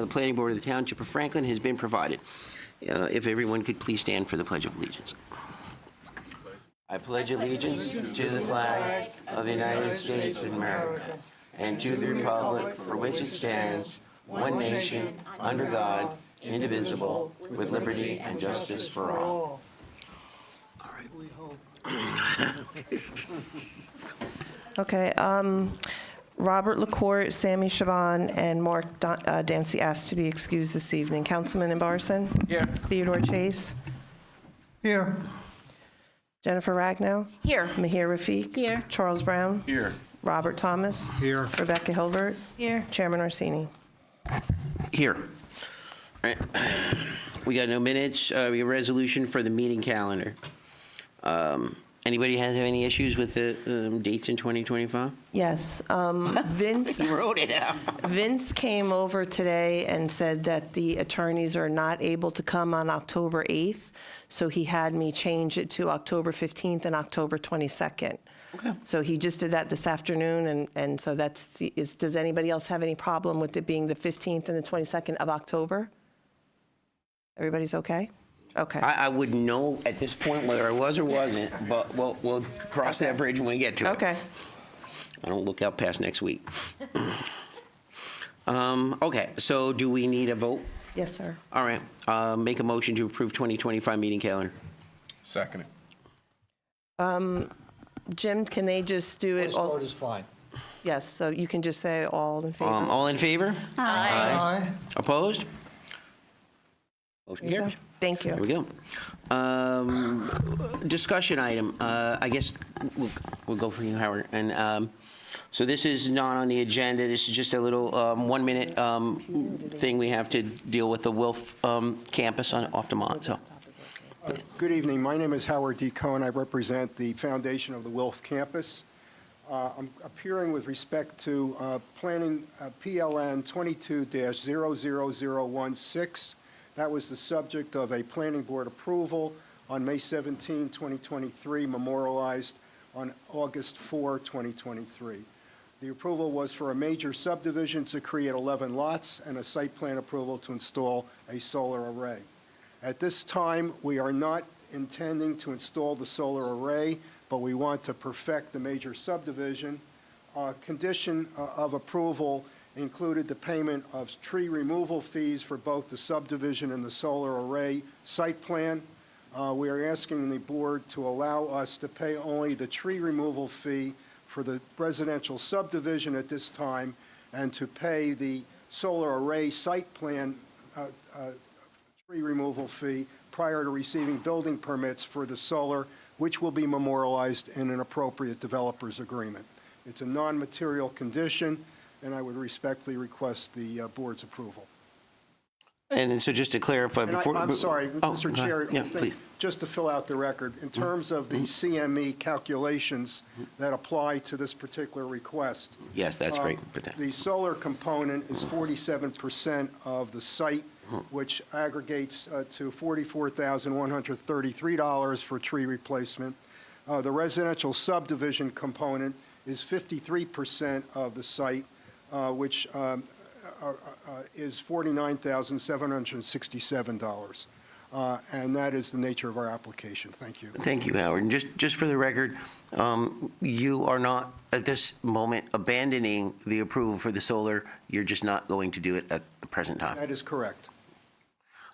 The planning board of the Township of Franklin has been provided. If everyone could please stand for the Pledge of Allegiance. I pledge allegiance to the flag of the United States of America and to the republic for which it stands, one nation, under God, indivisible, with liberty and justice for all. All right. Okay, Robert LaCourt, Sammy Shaban, and Mark Dancy asked to be excused this evening. Councilman Embarson? Here. Theodore Chase? Here. Jennifer Ragnow? Here. Mahir Rafiq? Here. Charles Brown? Here. Robert Thomas? Here. Rebecca Hilbert? Here. Chairman Orsini? Here. All right. We got no minutes. We have a resolution for the meeting calendar. Anybody have any issues with the dates in 2025? Yes. Vince You wrote it out. Vince came over today and said that the attorneys are not able to come on October 8th, so he had me change it to October 15th and October 22nd. Okay. So he just did that this afternoon, and so that's does anybody else have any problem with it being the 15th and the 22nd of October? Everybody's okay? Okay. I wouldn't know at this point whether I was or wasn't, but we'll cross that bridge when we get to it. Okay. I don't look out past next week. Okay, so do we need a vote? Yes, sir. All right, make a motion to approve 2025 meeting calendar. Second. Jim, can they just do it Voice all? vote is fine. Yes, so you can just say all in favor? All in favor? Aye. Opposed? Motion There you go. carries. Thank There you. we go. Discussion item. I guess we'll go for you, Howard. And so this is not on the agenda. This is just a little 1 minute thing we have to deal with the Wilf campus off Demont. So Good evening. My name is Howard D. Cohen. I represent the foundation of the Wilf campus. I'm appearing with respect to planning PLN 22-00016. That was the subject of a planning board approval on May 17, 2023, memorialized on August 4, 2023. The approval was for a major subdivision to create 11 lots and a site plan approval to install a solar array. At this time, we are not intending to install the solar array, but we want to perfect the major subdivision. Condition of approval included the payment of tree removal fees for both the subdivision and the solar array site plan. We are asking the board to allow us to pay only the tree removal fee for the residential subdivision at this time, and to pay the solar array site plan tree removal fee prior to receiving building permits for the solar, which will be memorialized in an appropriate developer's agreement. It's a non-material condition, and I would respectfully request the board's approval. and so just to clarify And before. I'm sorry, Mr. go Chair, ahead. Yeah, please. just to fill out the record, in terms of the CME calculations that apply to this particular request. Yes, that's great. But that- The solar component is 47% of the site, which aggregates to $44,133 for tree replacement. The residential subdivision component is 53% of the site, which is $49,767. And that is the nature of our application. Thank you. Thank you, Howard. And just for the record, you are not, at this moment, abandoning the approval for the solar. You're just not going to do it at the present time. That is correct.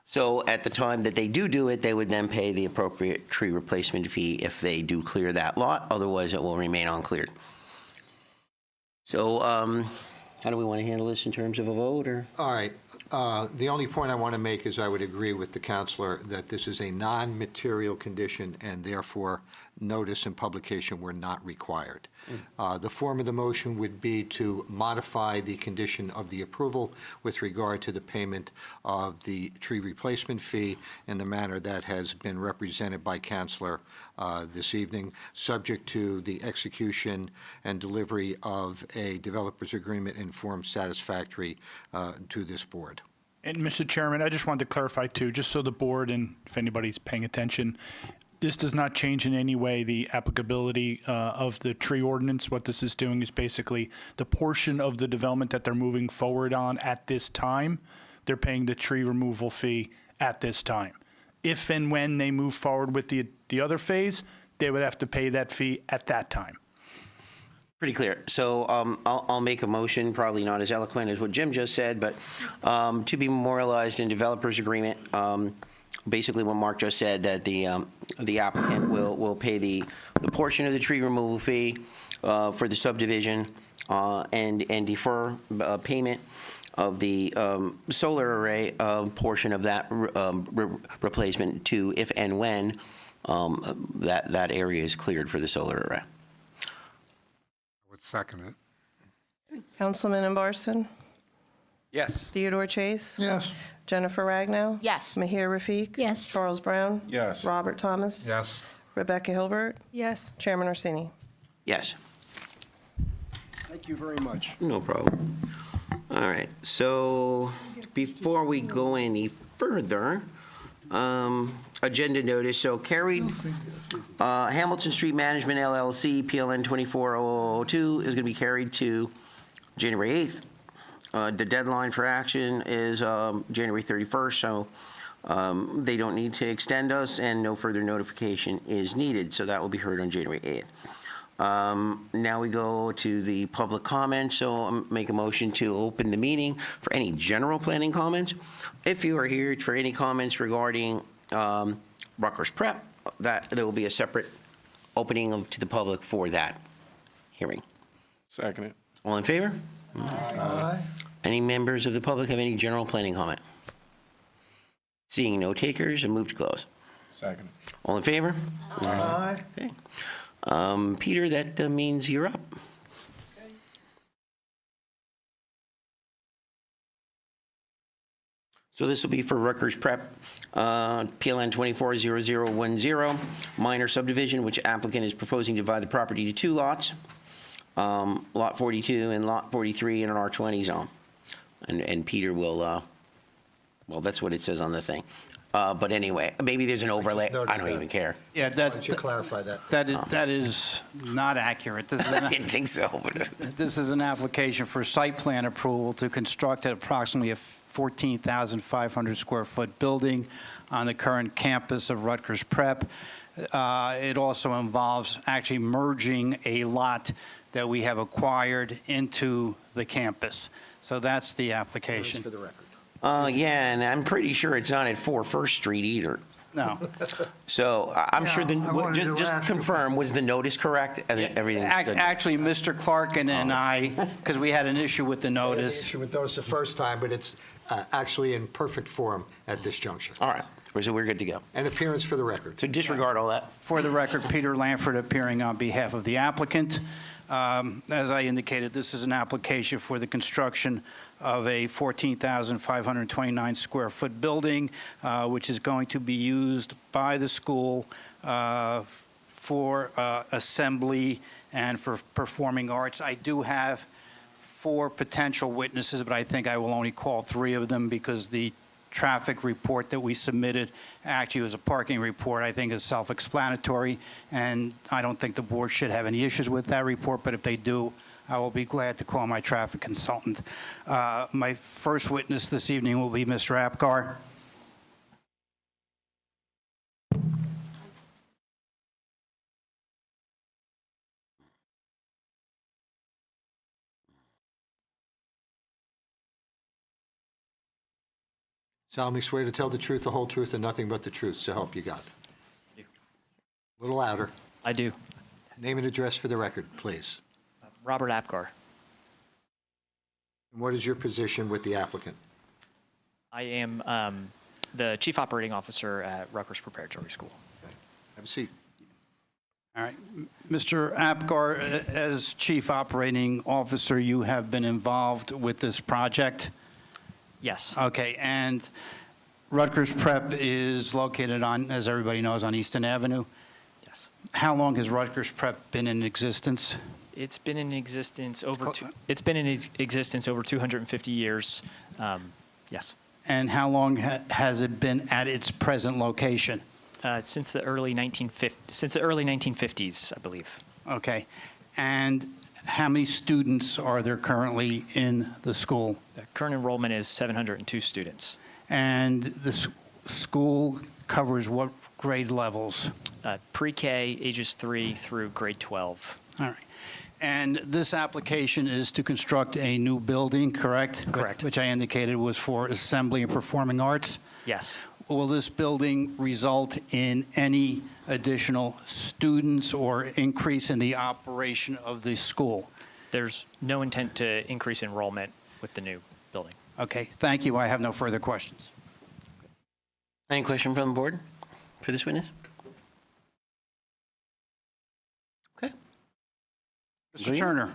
So at the time that they do it, they would then pay the appropriate tree replacement fee if they do clear that lot. Otherwise, it will remain uncleared. So how do we want to handle this in terms of a vote, or? All right. The only point I want to make is I would agree with the counselor that this is a non-material condition, and therefore notice and publication were not required. The form of the motion would be to modify the condition of the approval with regard to the payment of the tree replacement fee in the manner that has been represented by counselor this evening, subject to the execution and delivery of a developer's agreement in form satisfactory to this board. And Mr. Chairman, I just wanted to clarify too, just so the board and if anybody's paying attention, this does not change in any way the applicability of the tree ordinance. What this is doing is basically the portion of the development that they're moving forward on at this time they're paying the tree removal fee at this time. If and when they move forward with the other phase, they would have to pay that fee at that time. Pretty clear. So I'll make a motion, probably not as eloquent as what Jim just said, but to be memorialized in developers agreement. Basically, what Mark just said, that the applicant will pay the portion of the tree removal fee for the subdivision and defer payment of the solar array portion of that replacement to if and when that area is cleared for the solar array. I would second it. Councilman Barston? Yes. Theodore Chase? Yes. Jennifer Ragnow? Yes. Mahir Rafik? Yes. Charles Brown? Yes. Robert Thomas? Yes. Rebecca Hilbert? Yes. Chairman Orsini? Yes. Thank you very much. No problem. All right, so before we go any further, agenda notice, so carried, Hamilton Street Management LLC, PLN 24002 is going to be carried to January 8th. The deadline for action is January 31st, so they don't need to extend us, and no further notification is needed, so that will be heard on January 8th. Now we go to the public comment, so I'll make a motion to open the meeting for any general planning comments. If you are here for any comments regarding Rutgers Prep, that there will be a separate opening to the public for that hearing. Second it. All in favor? Aye. Any members of the public have any general planning comment? Seeing no takers, I move to close. Second. All in favor? Aye. Okay. Peter, that means you're up. So this will be for Rutgers Prep, PLN 240010, minor subdivision, which applicant is proposing to divide the property to two lots, Lot 42 and Lot 43 in an R20 zone. And Peter will, well, that's what it says on the thing. But anyway, maybe there's an overlay. I noticed don't that. even care. Yeah, Why don't you clarify that? that is not accurate. This is I didn't think so. But this is an application for site plan approval to construct approximately a 14,500 square foot building on the current campus of Rutgers Prep. It also involves actually merging a lot that we have acquired into the campus. So that's the application. For the record. yeah, and I'm pretty sure it's not at 4 First Street either. No. So I'm sure I wanted to just ask confirm, was the notice correct? And everything's good? Actually, Mr. Clarkin and I, because we had an issue with the I had an notice. issue with those the first time, but it's actually in perfect form at this juncture. All right, so we're good to go. An appearance for the record. So disregard all that. For the record, Peter Lanford appearing on behalf of the applicant. As I indicated, this is an application for the construction of a 14,529 square foot building, which is going to be used by the school for assembly and for performing arts. I do have 4 potential witnesses, but I think I will only call 3 of them because the traffic report that we submitted actually was a parking report. I think is self-explanatory, and I don't think the board should have any issues with that report, but if they do, I will be glad to call my traffic consultant. My first witness this evening will be Mr. Apgar. Solemnly swear to tell the truth, the whole truth, and nothing but the truth, so help you God. A little louder. I do. Name and address for the record, please. Robert Apgar. And what is your position with the applicant? I am the Chief Operating Officer at Rutgers Preparatory School. Have a seat. All right. Mr. Apgar, as Chief Operating Officer, you have been involved with this project? Yes. Okay, and Rutgers Prep is located on, as everybody knows, on Easton Avenue. Yes. How long has Rutgers Prep been in existence? It's been in existence over over 250 years. Yes. And how long has it been at its present location? Since the early 1950s, I believe. Okay. And how many students are there currently in the school? The current enrollment is 702 students. And the school covers what grade levels? Pre-K, ages 3 through grade 12. All right. And this application is to construct a new building, correct? Correct. Which I indicated was for assembly and performing arts. Yes. Will this building result in any additional students or increase in the operation of the school? There's no intent to increase enrollment with the new building. Okay, thank you. I have no further questions. Any question from the board for this witness? Okay. Mr. Green? Turner.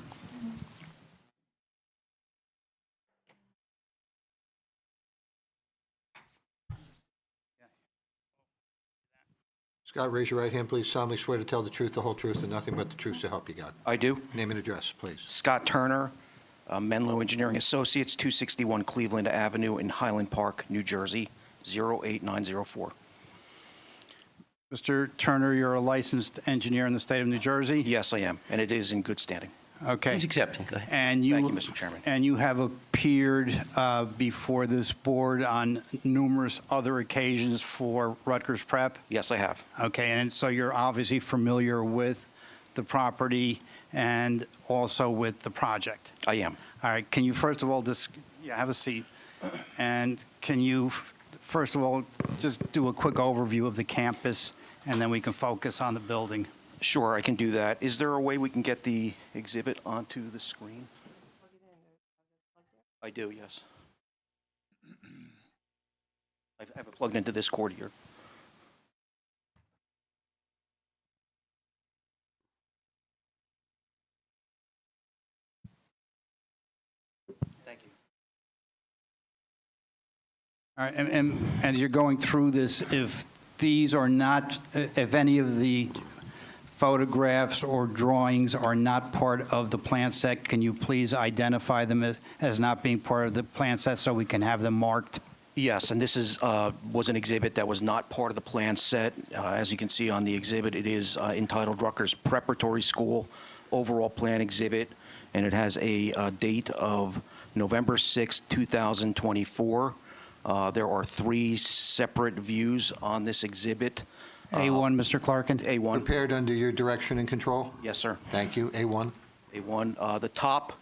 Scott, raise your right hand, please. Solemnly swear to tell the truth, the whole truth, and nothing but the truth to help you God. I do. Name and address, please. Scott Turner, Menlo Engineering Associates, 261 Cleveland Avenue in Highland Park, New Jersey, 08904. Mr. Turner, you're a licensed engineer in the state of New Jersey? Yes, I am, and it is in good standing. Okay. He's accepting. Go ahead. And you, Thank you, Mr. Chairman. And you have appeared before this board on numerous other occasions for Rutgers Prep? Yes, I have. Okay, and so you're obviously familiar with the property and also with the project? I am. All right, can you first of all just, yeah, have a seat. And can you, first of all, just do a quick overview of the campus, and then we can focus on the building? Sure, I can do that. Is there a way we can get the exhibit onto the screen? I do, yes. I have it plugged into this cord here. Thank you. All right, and as you're going through this, if these are not, if any of the photographs or drawings are not part of the plan set, can you please identify them as not being part of the plan set so we can have them marked? Yes, and this was an exhibit that was not part of the plan set. As you can see on the exhibit, it is entitled Rutgers Preparatory School Overall Plan Exhibit, and it has a date of November 6, 2024. There are 3 separate views on this exhibit. A1, Mr. Clarkin? A1. Prepared under your direction and control? Yes, sir. Thank you. A1. A1. The top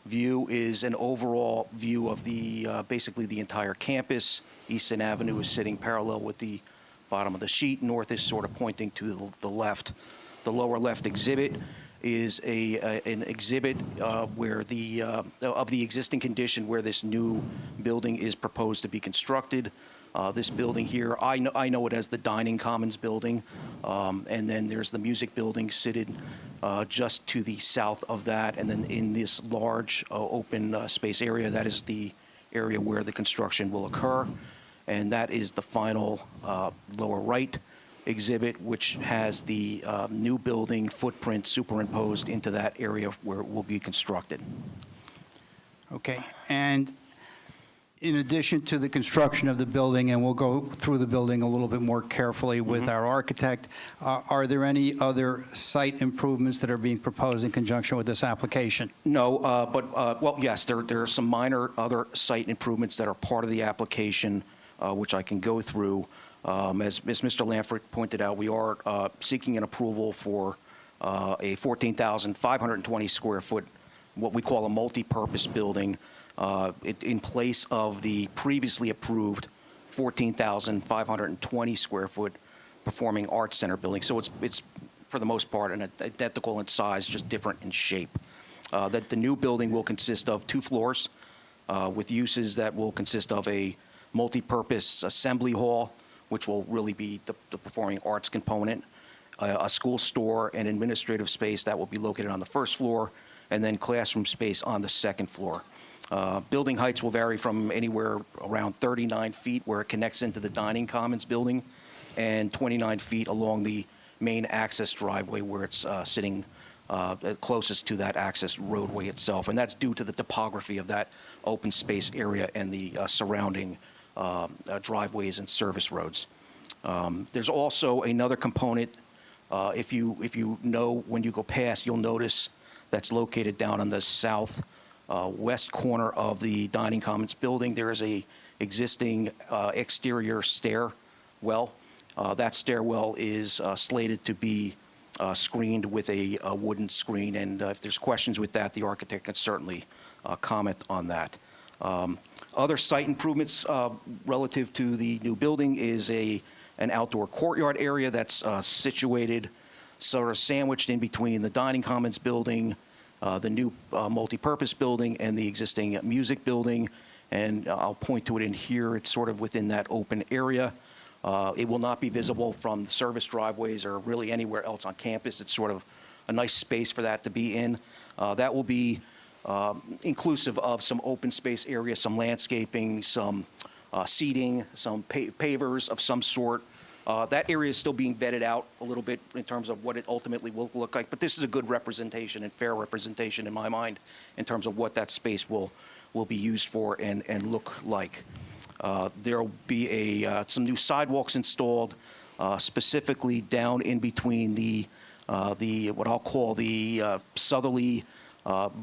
view is an overall view of the basically the entire campus. Easton Avenue is sitting parallel with the bottom of the sheet. North is sort of pointing to the left. The lower left exhibit is an exhibit where of the existing condition where this new building is proposed to be constructed. This building here, I know it as the Dining Commons building, and then there's the music building seated just to the south of that, and then in this large open space area, that is the area where the construction will occur, and that is the final lower right exhibit, which has the new building footprint superimposed into that area where it will be constructed. Okay, and in addition to the construction of the building, and we'll go through the building a little bit more carefully with our architect, are there any other site improvements that are being proposed in conjunction with this application? No, well, yes, there are some minor other site improvements that are part of the application, which I can go through. As Mr. Lanford pointed out, we are seeking an approval for a 14,520 square foot, what we call a multi-purpose building, in place of the previously approved 14,520 square foot performing arts center building. So it's for the most part identical in size, just different in shape. That the new building will consist of 2 floors with uses that will consist of a multi-purpose assembly hall, which will really be the performing arts component, a school store and administrative space that will be located on the 1st floor, and then classroom space on the 2nd floor. Building heights will vary from anywhere around 39 feet where it connects into the Dining Commons building, and 29 feet along the main access driveway where it's sitting closest to that access roadway itself. And that's due to the topography of that open space area and the surrounding driveways and service roads. There's also another component. If you know when you go past, you'll notice that's located down on the south west corner of the Dining Commons building. There is a existing exterior stairwell. That stairwell is slated to be screened with a wooden screen, and if there's questions with that, the architect can certainly comment on that. Other site improvements relative to the new building is an outdoor courtyard area that's situated sort of sandwiched in between the Dining Commons building, the new multi-purpose building, and the existing music building. And I'll point to it in here. It's sort of within that open area. It will not be visible from the service driveways or really anywhere else on campus. It's sort of a nice space for that to be in. That will be inclusive of some open space areas, some landscaping, some seating, some pavers of some sort. That area is still being vetted out a little bit in terms of what it ultimately will look like, but this is a good representation and fair representation in my mind in terms of what that space will be used for and look like. There will be some new sidewalks installed, specifically down in between the what I'll call the southerly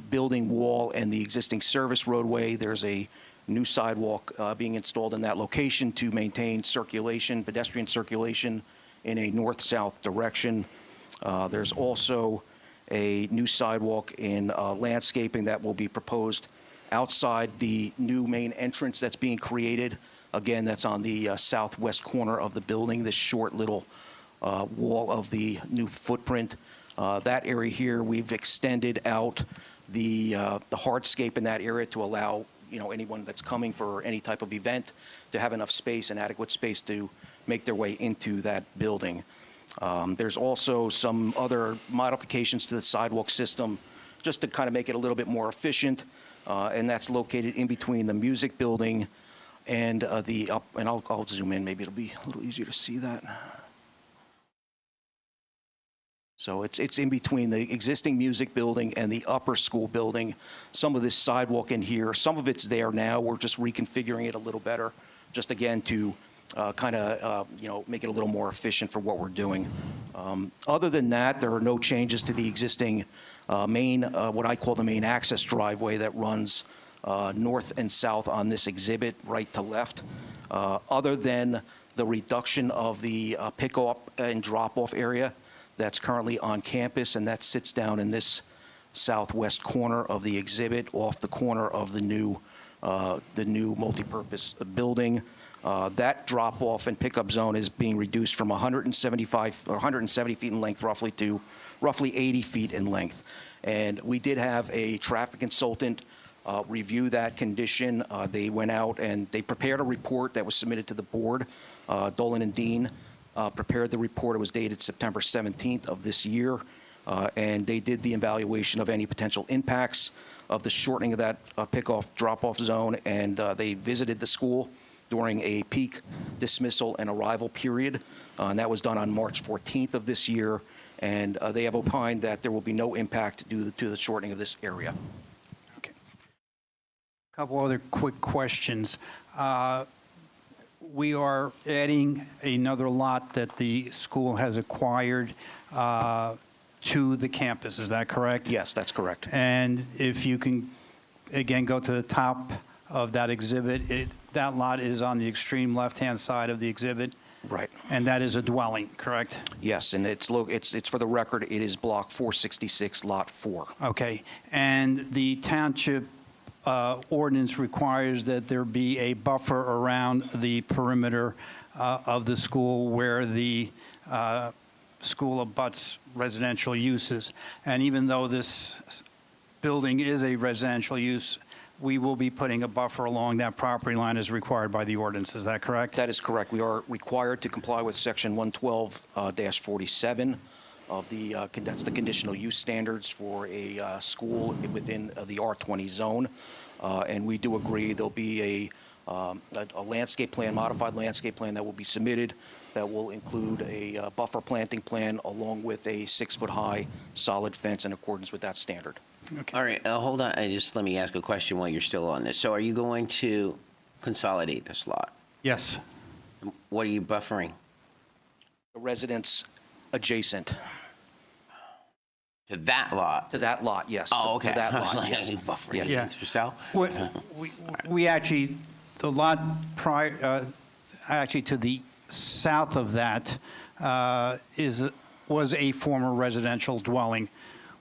building wall and the existing service roadway. There's a new sidewalk being installed in that location to maintain circulation, pedestrian circulation in a north-south direction. There's also a new sidewalk in landscaping that will be proposed outside the new main entrance that's being created. Again, that's on the southwest corner of the building, this short little wall of the new footprint. That area here, we've extended out the hardscape in that area to allow anyone that's coming for any type of event to have enough space and adequate space to make their way into that building. There's also some other modifications to the sidewalk system just to kind of make it a little bit more efficient, and that's located in between the music building and and I'll zoom in, maybe it'll be a little easier to see that. So it's in between the existing music building and the upper school building. Some of this sidewalk in here, some of it's there now. We're just reconfiguring it a little better, just again to kind of make it a little more efficient for what we're doing. Other than that, there are no changes to the existing main, what I call the main access driveway that runs north and south on this exhibit, right to left. Other than the reduction of the pick-up and drop-off area that's currently on campus, and that sits down in this southwest corner of the exhibit, off the corner of the new multipurpose building. That drop-off and pickup zone is being reduced from 170 feet in length, roughly, to roughly 80 feet in length. And we did have a traffic consultant review that condition. They went out and they prepared a report that was submitted to the board. Dolan and Dean prepared the report. It was dated September 17th of this year, and they did the evaluation of any potential impacts of the shortening of that pick-off, drop-off zone, and they visited the school during a peak dismissal and arrival period, and that was done on March 14th of this year, and they have opined that there will be no impact due to the shortening of this area. Okay. A couple other quick questions. We are adding another lot that the school has acquired to the campus, is that correct? Yes, that's correct. And if you can, again, go to the top of that exhibit, that lot is on the extreme left-hand side of the exhibit. Right. And that is a dwelling, correct? Yes, and it's for the record, it is Block 466, Lot 4. Okay. And the township ordinance requires that there be a buffer around the perimeter of the school where the school abuts residential uses. And even though this building is a residential use, we will be putting a buffer along that property line as required by the ordinance. Is that correct? That is correct. We are required to comply with Section 112-47 of that's the conditional use standards for a school within the R20 zone. And we do agree there'll be a landscape plan, modified landscape plan that will be submitted that will include a buffer planting plan along with a 6-foot-high solid fence in accordance with that standard. Okay. All right, hold on. Just let me ask a question while you're still on this. So are you going to consolidate this lot? Yes. What are you buffering? The residents adjacent. To that lot? To that lot, yes. Oh, okay. To that I was lot, like, yes. buffer Yeah. against yourself? We actually, the lot prior, actually to the south of that was a former residential dwelling.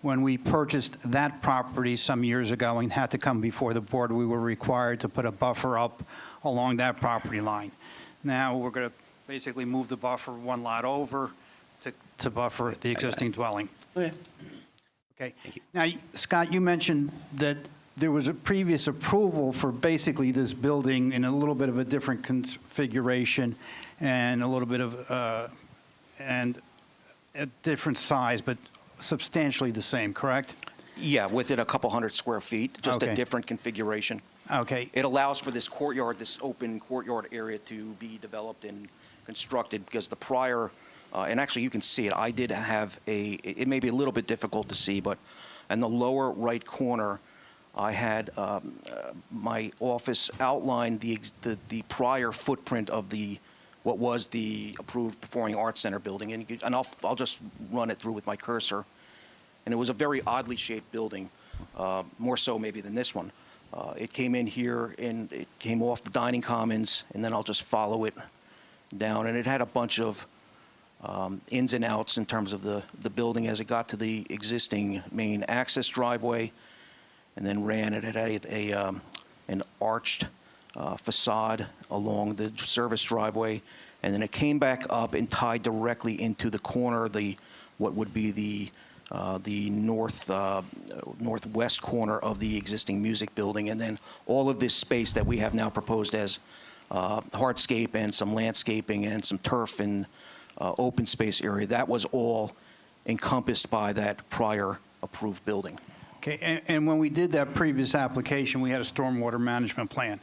When we purchased that property some years ago and had to come before the board, we were required to put a buffer up along that property line. Now, we're going to basically move the buffer one lot over to buffer the existing dwelling. Okay. Okay. Thank you. Now, Scott, you mentioned that there was a previous approval for basically this building in a little bit of a different configuration and a little bit of, and a different size, but substantially the same, correct? Yeah, within a couple hundred square feet, just a Okay. different configuration. Okay. It allows for this courtyard, this open courtyard area to be developed and constructed because the prior, and actually you can see it, I did have it may be a little bit difficult to see, but in the lower right corner, I had my office outline the prior footprint of what was the approved Performing Arts Center building, and I'll just run it through with my cursor. And it was a very oddly shaped building, more so maybe than this one. It came in here and it came off the dining commons, and then I'll just follow it down. And it had a bunch of ins and outs in terms of the building as it got to the existing main access driveway, and then ran it. It had an arched facade along the service driveway, and then it came back up and tied directly into the corner, what would be the northwest corner of the existing music building, and then all of this space that we have now proposed as hardscape and some landscaping and some turf and open space area, that was all encompassed by that prior approved building. Okay, and when we did that previous application, we had a stormwater management plan.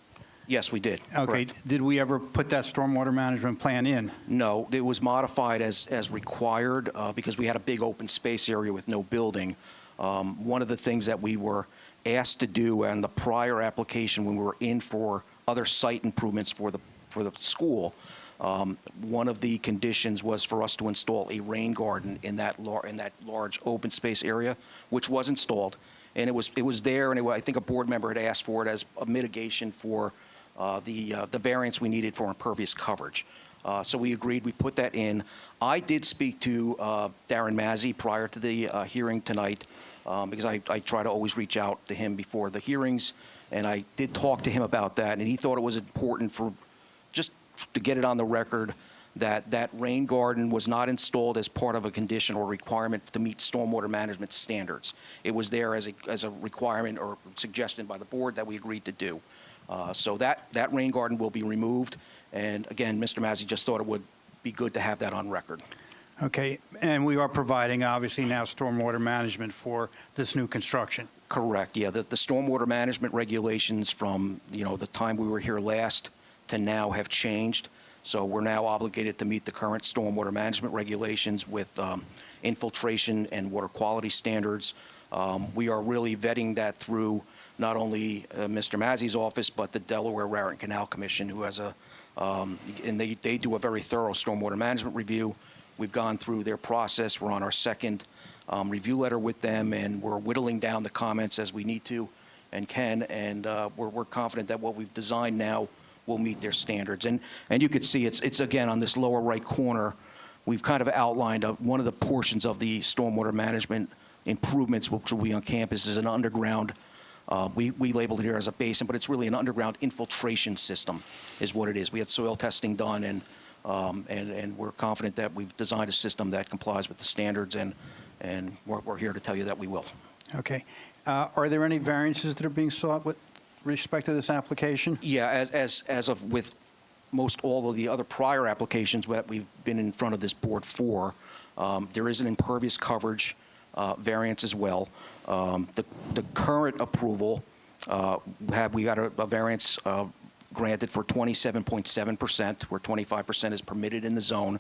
Yes, we did. Okay, Correct. did we ever put that stormwater management plan in? No, it was modified as required because we had a big open space area with no building. One of the things that we were asked to do on the prior application when we were in for other site improvements for the school, one of the conditions was for us to install a rain garden in that large open space area, which was installed. And it was there, and I think a board member had asked for it as a mitigation for the variance we needed for impervious coverage. So we agreed, we put that in. I did speak to Darren Mazzy prior to the hearing tonight because I try to always reach out to him before the hearings, and I did talk to him about that, and he thought it was important for just to get it on the record that rain garden was not installed as part of a condition or requirement to meet stormwater management standards. It was there as a requirement or suggestion by the board that we agreed to do. So that rain garden will be removed. And again, Mr. Mazzy just thought it would be good to have that on record. Okay, and we are providing, obviously, now stormwater management for this new construction. Correct, yeah. The stormwater management regulations from, the time we were here last to now have changed. So we're now obligated to meet the current stormwater management regulations with infiltration and water quality standards. We are really vetting that through not only Mr. Mazzy's office, but the Delaware Raritan Canal Commission, who has and they do a very thorough stormwater management review. We've gone through their process. We're on our second review letter with them, and we're whittling down the comments as we need to and can, and we're confident that what we've designed now will meet their standards. And you could see it's again on this lower right corner, we've kind of outlined one of the portions of the stormwater management improvements which will be on campus is an underground, we labeled it here as a basin, but it's really an underground infiltration system is what it is. We had soil testing done, and we're confident that we've designed a system that complies with the standards, and we're here to tell you that we will. Okay. Are there any variances that are being sought with respect to this application? Yeah, as of with most all of the other prior applications that we've been in front of this board for, there is an impervious coverage variance as well. The current approval, we got a variance granted for 27.7%, where 25% is permitted in the zone.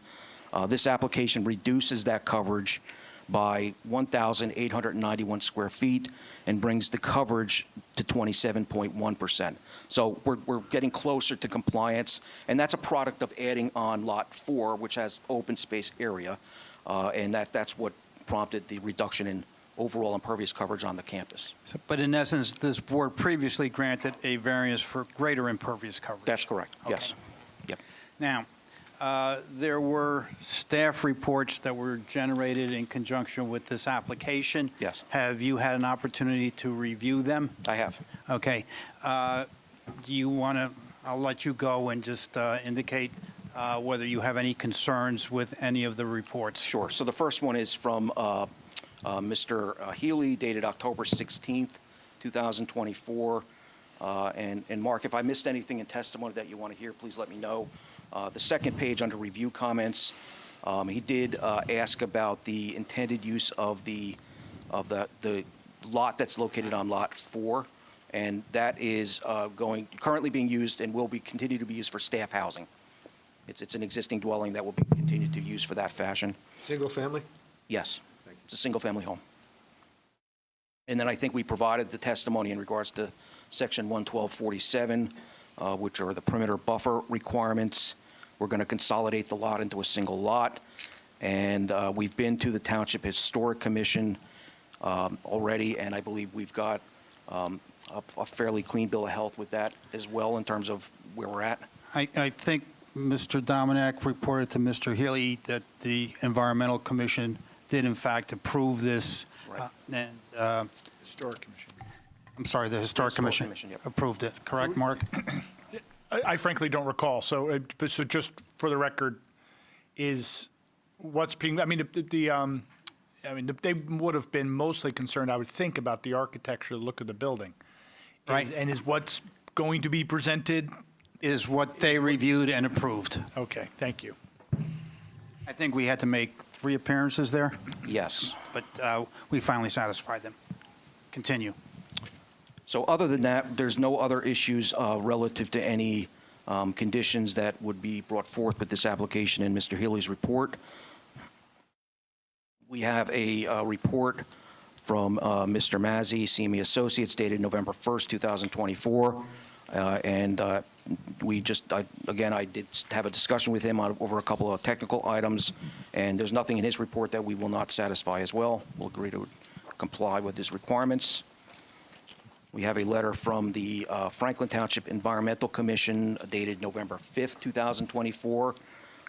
This application reduces that coverage by 1,891 square feet and brings the coverage to 27.1%. So we're getting closer to compliance, and that's a product of adding on Lot 4, which has open space area, and that's what prompted the reduction in overall impervious coverage on the campus. But in essence, this board previously granted a variance for greater impervious coverage. That's correct, yes. Yep. Now, there were staff reports that were generated in conjunction with this application. Yes. Have you had an opportunity to review them? I have. Okay. Do you want to, I'll let you go and just indicate whether you have any concerns with any of the reports. Sure. So the first one is from Mr. Healy, dated October 16th, 2024. And Mark, if I missed anything in testimony that you want to hear, please let me know. The second page under review comments, he did ask about the intended use of the lot that's located on Lot 4, and that is currently being used and will be continue to be used for staff housing. It's an existing dwelling that will be continued to use for that fashion. Single family? Yes, it's a single-family home. And then I think we provided the testimony in regards to Section 11247, which are the perimeter buffer requirements. We're going to consolidate the lot into a single lot. And we've been to the Township Historic Commission already, and I believe we've got a fairly clean bill of health with that as well in terms of where we're at. I think Mr. Dominic reported to Mr. Healy that the Environmental Commission did in fact approve this. Right. And Historic Commission. I'm sorry, the Historic Commission Yep. approved it, correct, Mark? I frankly don't recall. So just for the record, is what's being, I mean, they would have been mostly concerned, I would think, about the architecture, the look of the building. Right. And is what's going to be presented? Is what they reviewed and approved. Okay, thank you. I think we had to make 3 appearances there, Yes. but we finally satisfied them. Continue. So other than that, there's no other issues relative to any conditions that would be brought forth with this application in Mr. Healy's report. We have a report from Mr. Mazzi, CME Associates, dated November 1st, 2024. And we just, again, I did have a discussion with him over a couple of technical items, and there's nothing in his report that we will not satisfy as well. We'll agree to comply with his requirements. We have a letter from the Franklin Township Environmental Commission dated November 5th, 2024,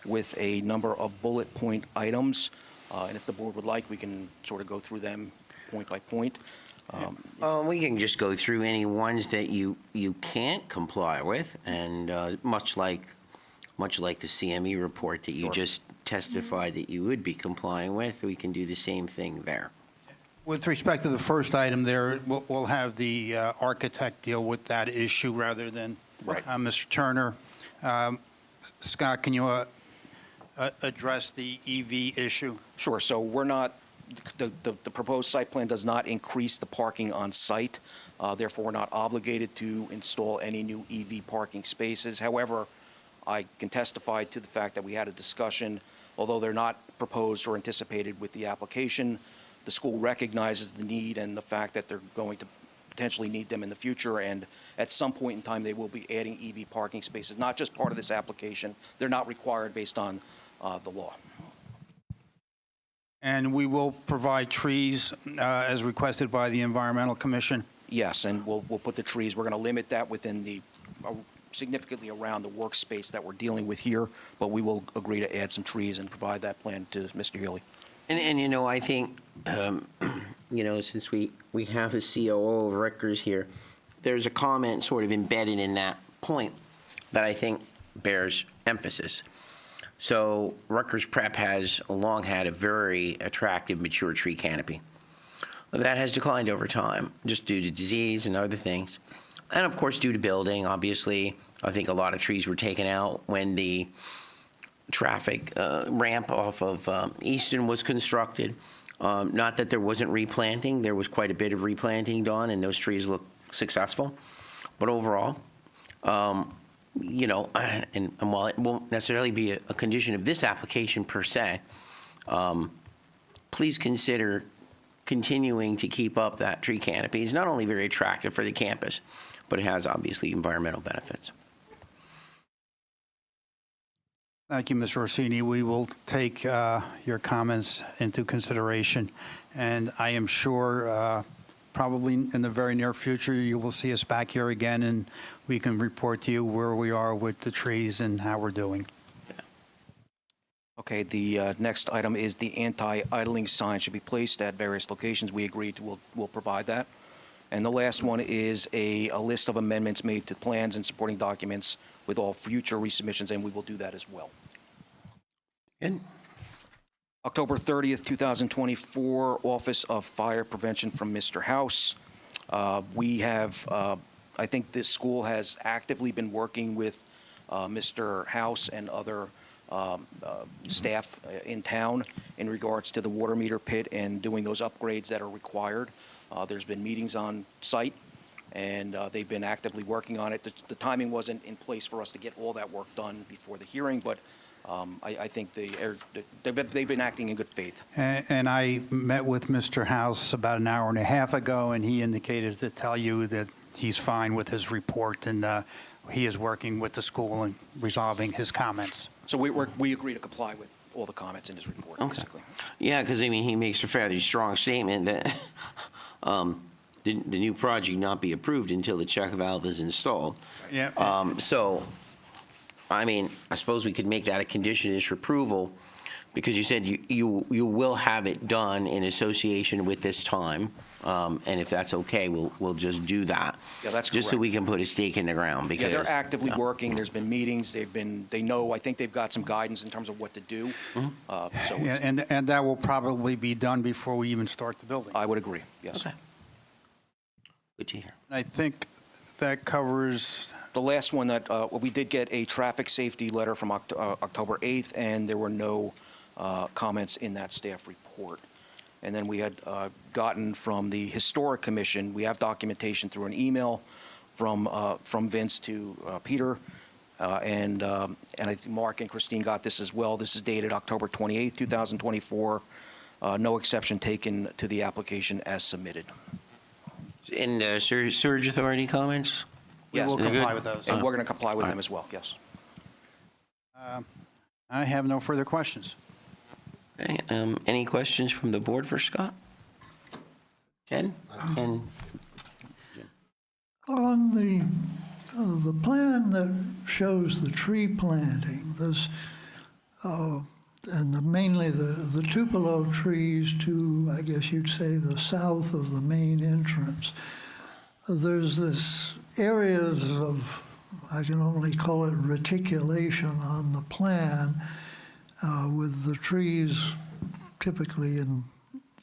with a number of bullet point items. And if the board would like, we can sort of go through them point by point. We can just go through any ones that you can't comply with, and much like the CME report that you Sure. just testified that you would be complying with, we can do the same thing there. With respect to the first item there, we'll have the architect deal with that issue rather than Right. Mr. Turner. Scott, can you address the EV issue? Sure. So we're not, the proposed site plan does not increase the parking on site. Therefore, we're not obligated to install any new EV parking spaces. However, I can testify to the fact that we had a discussion, although they're not proposed or anticipated with the application, the school recognizes the need and the fact that they're going to potentially need them in the future, and at some point in time, they will be adding EV parking spaces, not just part of this application. They're not required based on the law. And we will provide trees as requested by the Environmental Commission? Yes, and we'll put the trees, we're going to limit that within the, significantly around the workspace that we're dealing with here, but we will agree to add some trees and provide that plan to Mr. Healy. And I think, since we have the COO of Rutgers here, there's a comment sort of embedded in that point that I think bears emphasis. So Rutgers Prep has long had a very attractive mature tree canopy. That has declined over time, just due to disease and other things. And of course, due to building, obviously, I think a lot of trees were taken out when the traffic ramp off of Easton was constructed. Not that there wasn't replanting. There was quite a bit of replanting done, and those trees look successful. But overall, and while it won't necessarily be a condition of this application per se, please consider continuing to keep up that tree canopy. It's not only very attractive for the campus, but it has obviously environmental benefits. Thank you, Ms. Rossini. We will take your comments into consideration, and I am sure probably in the very near future, you will see us back here again, and we can report to you where we are with the trees and how we're doing. Okay, the next item is the anti-idling sign should be placed at various locations. We agreed we'll provide that. And the last one is a list of amendments made to plans and supporting documents with all future resubmissions, and we will do that as well. Good. October 30th, 2024, Office of Fire Prevention from Mr. House. We have, I think this school has actively been working with Mr. House and other staff in town in regards to the water meter pit and doing those upgrades that are required. There's been meetings on site, and they've been actively working on it. The timing wasn't in place for us to get all that work done before the hearing, but I think they've been acting in good faith. And I met with Mr. House about an hour and a half ago, and he indicated to tell you that he's fine with his report, and he is working with the school and resolving his comments. So we agree to comply with all the comments in his report, basically. Yeah, because, I mean, he makes a fairly strong statement that the new project not be approved until the check valve is installed. Yeah. So, I mean, I suppose we could make that a condition of this approval, because you said you will have it done in association with this time, and if that's okay, we'll just do that. Yeah, that's just so correct. we can put a stake in the ground. Yeah, Because they're actively working. There's been meetings. They know, I think they've got some guidance in terms of what to do. So Yeah, and that will probably be done before we even start the building. I would agree, yes. Okay. Good to hear. I think that covers, The last one that, we did get a traffic safety letter from October 8th, and there were no comments in that staff report. And then we had gotten from the Historic Commission, we have documentation through an email from Vince to Peter, and I think Mark and Christine got this as well. This is dated October 28th, 2024. No exception taken to the application as submitted. And Surge Authority comments? we Yes, will they're comply good. with those. And we're going to comply with them as well, yes. I have no further questions. Okay, any questions from the board for Scott? Ken? Ken? On the plan that shows the tree planting, this, and mainly the tupelo trees to, I guess you'd say, the south of the main entrance, there's this areas of, I can only call it reticulation on the plan, with the trees typically in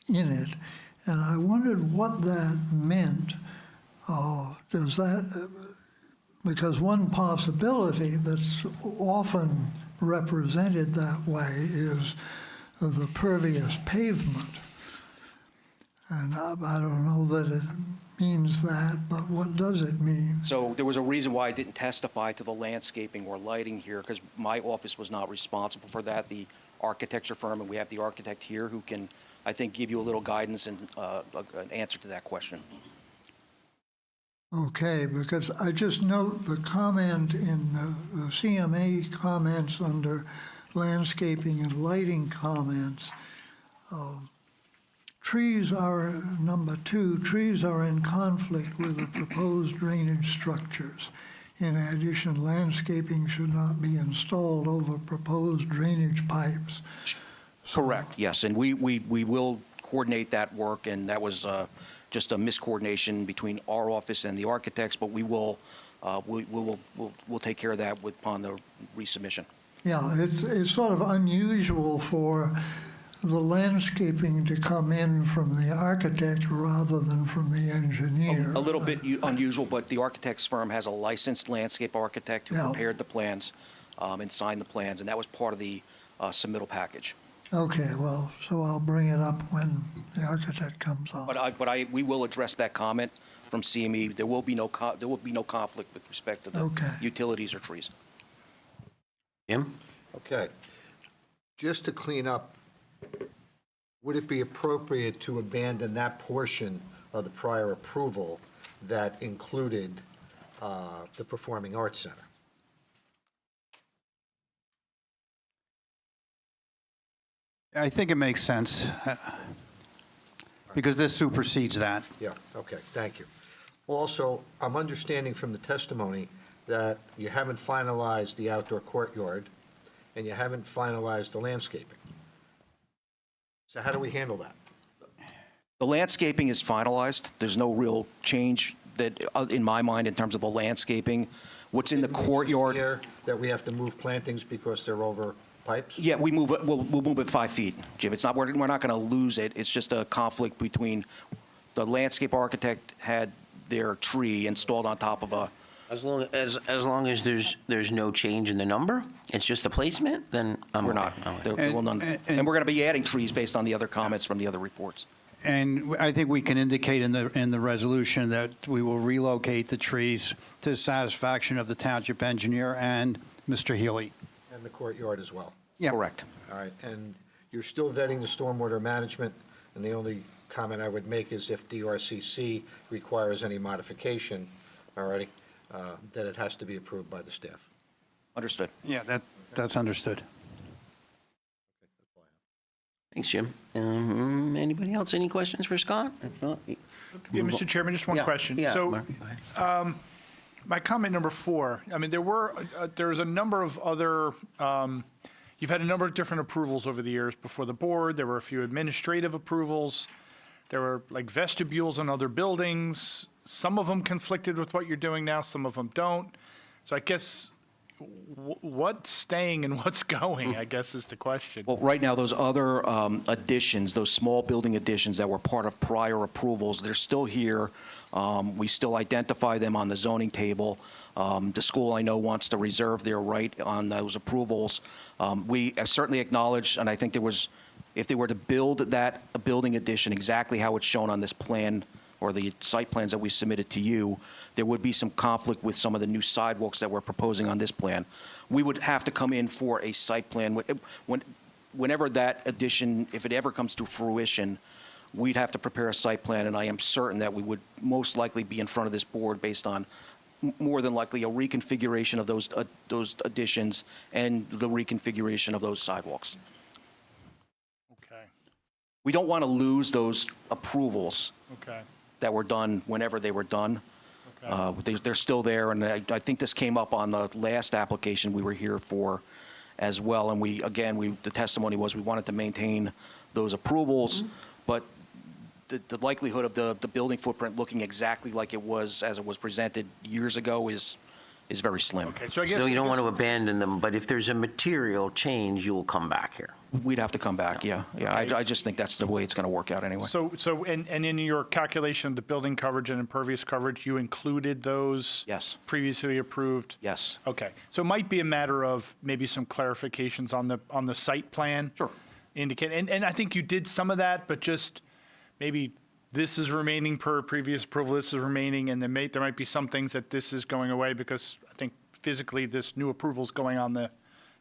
it. And I wondered what that meant. Does that, because one possibility that's often represented that way is the pervious pavement. And I don't know that it means that, but what does it mean? So there was a reason why I didn't testify to the landscaping or lighting here, because my office was not responsible for that. The architecture firm, and we have the architect here who can, I think, give you a little guidance and an answer to that question. Okay, because I just note the comment in the CMA comments under landscaping and lighting comments. Trees are, number 2, trees are in conflict with the proposed drainage structures. In addition, landscaping should not be installed over proposed drainage pipes. Correct, yes, and we will coordinate that work, and that was just a miscoordination between our office and the architects, but we will, we'll take care of that upon the resubmission. Yeah, it's sort of unusual for the landscaping to come in from the architect rather than from the engineer. A little bit unusual, but the architect's firm has a licensed landscape architect who Yeah. prepared the plans and signed the plans, and that was part of the submittal package. Okay, well, so I'll bring it up when the architect comes on. We will address that comment from CME. There will be no conflict with respect to the Okay. utilities or trees. Jim? Okay. Just to clean up, would it be appropriate to abandon that portion of the prior approval that included the Performing Arts Center? I think it makes sense, because this supersedes that. Yeah, okay, thank you. Also, I'm understanding from the testimony that you haven't finalized the outdoor courtyard, and you haven't finalized the landscaping. So how do we handle that? The landscaping is finalized. There's no real change that, in my mind, in terms of the landscaping. What's in the courtyard? Here, that we have to move plantings because they're over pipes? Yeah, we'll move it 5 feet, Jim. It's not, we're not going to lose it. It's just a conflict between the landscape architect had their tree installed on top of a, As long as there's no change in the number, it's just the placement, then we're not. There will none. And we're going to be adding trees based on the other comments from the other reports. And I think we can indicate in the resolution that we will relocate the trees to the satisfaction of the township engineer and Mr. Healy. And the courtyard as well? Yeah. Correct. All right, and you're still vetting the stormwater management, and the only comment I would make is if DRCC requires any modification, all righty, that it has to be approved by the staff. Understood. Yeah, that's understood. Thanks, Jim. Anybody else, any questions for Scott? If not, Yeah, Mr. Chairman, just one Yeah, question. yeah, So Mark, go ahead. my comment number 4, I mean, there's a number of other, you've had a number of different approvals over the years before the board. There were a few administrative approvals. There were like vestibules in other buildings. Some of them conflicted with what you're doing now, some of them don't. So I guess what's staying and what's going, I guess, is the question. Well, right now, those other additions, those small building additions that were part of prior approvals, they're still here. We still identify them on the zoning table. The school, I know, wants to reserve their right on those approvals. We certainly acknowledge, and I think if they were to build that building addition exactly how it's shown on this plan or the site plans that we submitted to you, there would be some conflict with some of the new sidewalks that we're proposing on this plan. We would have to come in for a site plan. Whenever that addition, if it ever comes to fruition, we'd have to prepare a site plan, and I am certain that we would most likely be in front of this board based on more than likely a reconfiguration of those additions and the reconfiguration of those sidewalks. Okay, We don't want to lose those approvals okay, that were done whenever they were done. okay. They're still there, and I think this came up on the last application we were here for as well. And the testimony was we wanted to maintain those approvals, but the likelihood of the building footprint looking exactly like it was as it was presented years ago is very slim. Okay, so I guess. So you don't want to abandon them, but if there's a material change, you will come back here. We'd have to come back, yeah. I just think that's the way it's going to work out anyway. So and in your calculation of the building coverage and impervious coverage, you included those? Yes. Previously approved? Yes. Okay, so it might be a matter of maybe some clarifications on the site plan? Sure. Indicate, and I think you did some of that, but just maybe this is remaining per previous approval, this is remaining, and there might be some things that this is going away because I think physically this new approval's going on the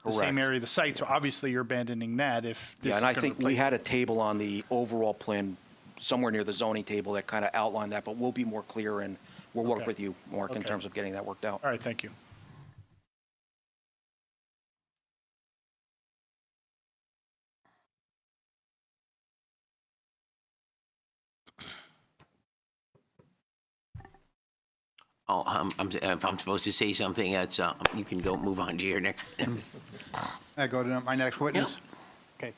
same Correct. area of the site, so obviously you're abandoning that if this Yeah, is and I gonna think we replace had it. a table on the overall plan somewhere near the zoning table that kind of outlined that, but we'll be more clear, and we'll work Okay. with you, Mark, in Okay. terms of getting that worked out. All right, thank you. Oh, if I'm supposed to say something, that's, you can go move on to your next. I go to my next witness? Okay.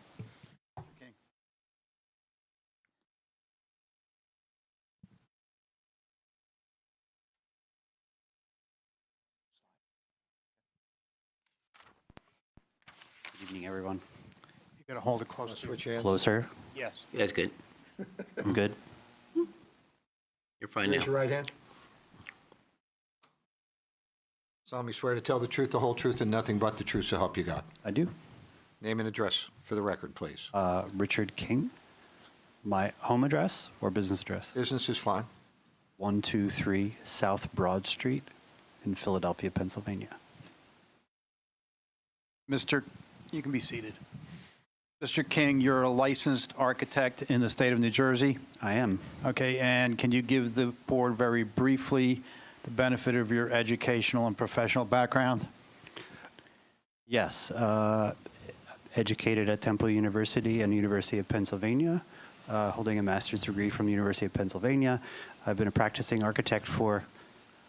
Good evening, everyone. You got to hold it close to Switch hands. Closer. Yes. Yeah, that's good. I'm good. You're fine now. Raise your right hand. Solemnly swear to tell the truth, the whole truth, and nothing but the truth, so help you God. I do. Name and address for the record, please. Richard King. My home address or business address? Business is fine. 123 South Broad Street in Philadelphia, Pennsylvania. You can be seated. Mr. King, you're a licensed architect in the state of New Jersey. I am. Okay, and can you give the board very briefly the benefit of your educational and professional background? Yes. educated at Temple University and the University of Pennsylvania, holding a master's degree from the University of Pennsylvania. I've been a practicing architect for,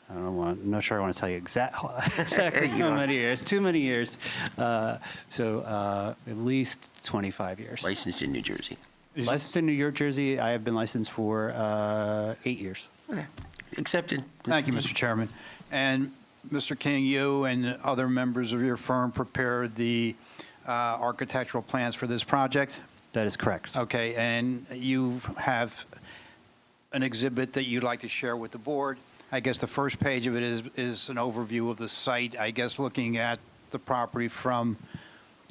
I'm not sure I want to tell you exactly how many years, too many years. So at least 25 years. Licensed in New Jersey. Licensed in New York, Jersey. I have been licensed for 8 years. Okay. Accepted. Thank you, Mr. Chairman. And Mr. King, you and other members of your firm prepared the architectural plans for this project? That is correct. Okay, and you have an exhibit that you'd like to share with the board. I guess the first page of it is an overview of the site, I guess looking at the property from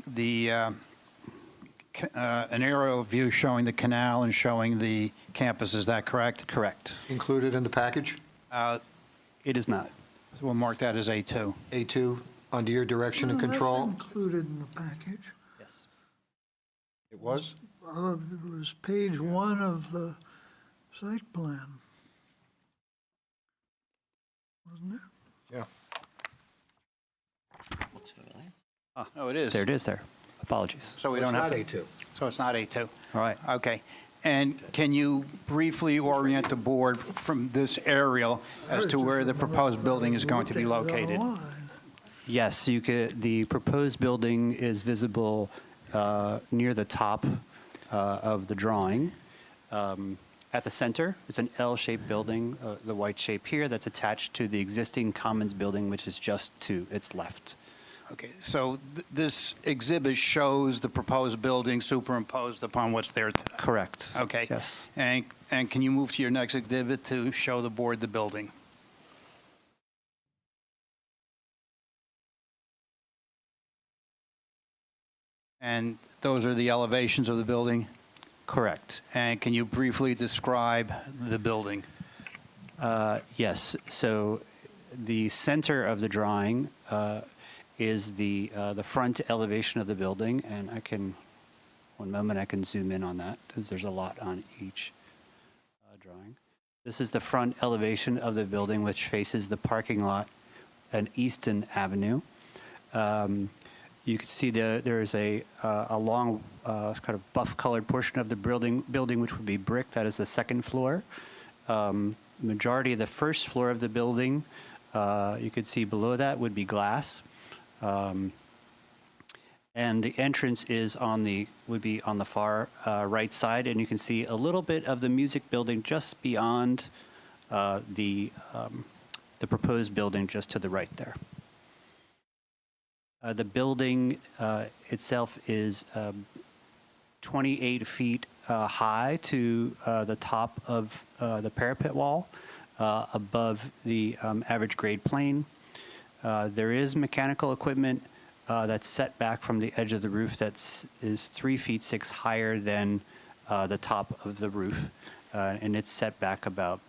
the an aerial view showing the canal and showing the campus. Is that correct? Correct. Included in the package? It is not. So we'll mark that as A2. A2, under your direction and No, that's control? included in the package. Yes. It was? It was page 1 of the site plan. Wasn't it? Yeah. Looks familiar. Oh, it is. There it is there. Apologies. So we It's don't have not to. A2. So it's not A2. All right. Okay. And can you briefly orient the board from this aerial as to where the proposed building is going to be located? Yes, you could. The proposed building is visible near the top of the drawing. At the center, it's an L-shaped building, the white shape here, that's attached to the existing Commons building, which is just to its left. Okay, so this exhibit shows the proposed building superimposed upon what's there today? Correct. Okay. Yes. And can you move to your next exhibit to show the board the building? And those are the elevations of the building? Correct. And can you briefly describe the building? Yes. So the center of the drawing is the front elevation of the building, and one moment I can zoom in on that because there's a lot on each drawing. This is the front elevation of the building, which faces the parking lot and Easton Avenue. You can see there is a long kind of buff-colored portion of the building, which would be brick. That is the second floor. Majority of the first floor of the building, you could see below that would be glass. And the entrance would be on the far right side, and you can see a little bit of the music building just beyond the proposed building, just to the right there. The building itself is 28 feet high to the top of the parapet wall, above the average grade plane. There is mechanical equipment that's set back from the edge of the roof that is 3 feet 6 higher than the top of the roof, and it's set back about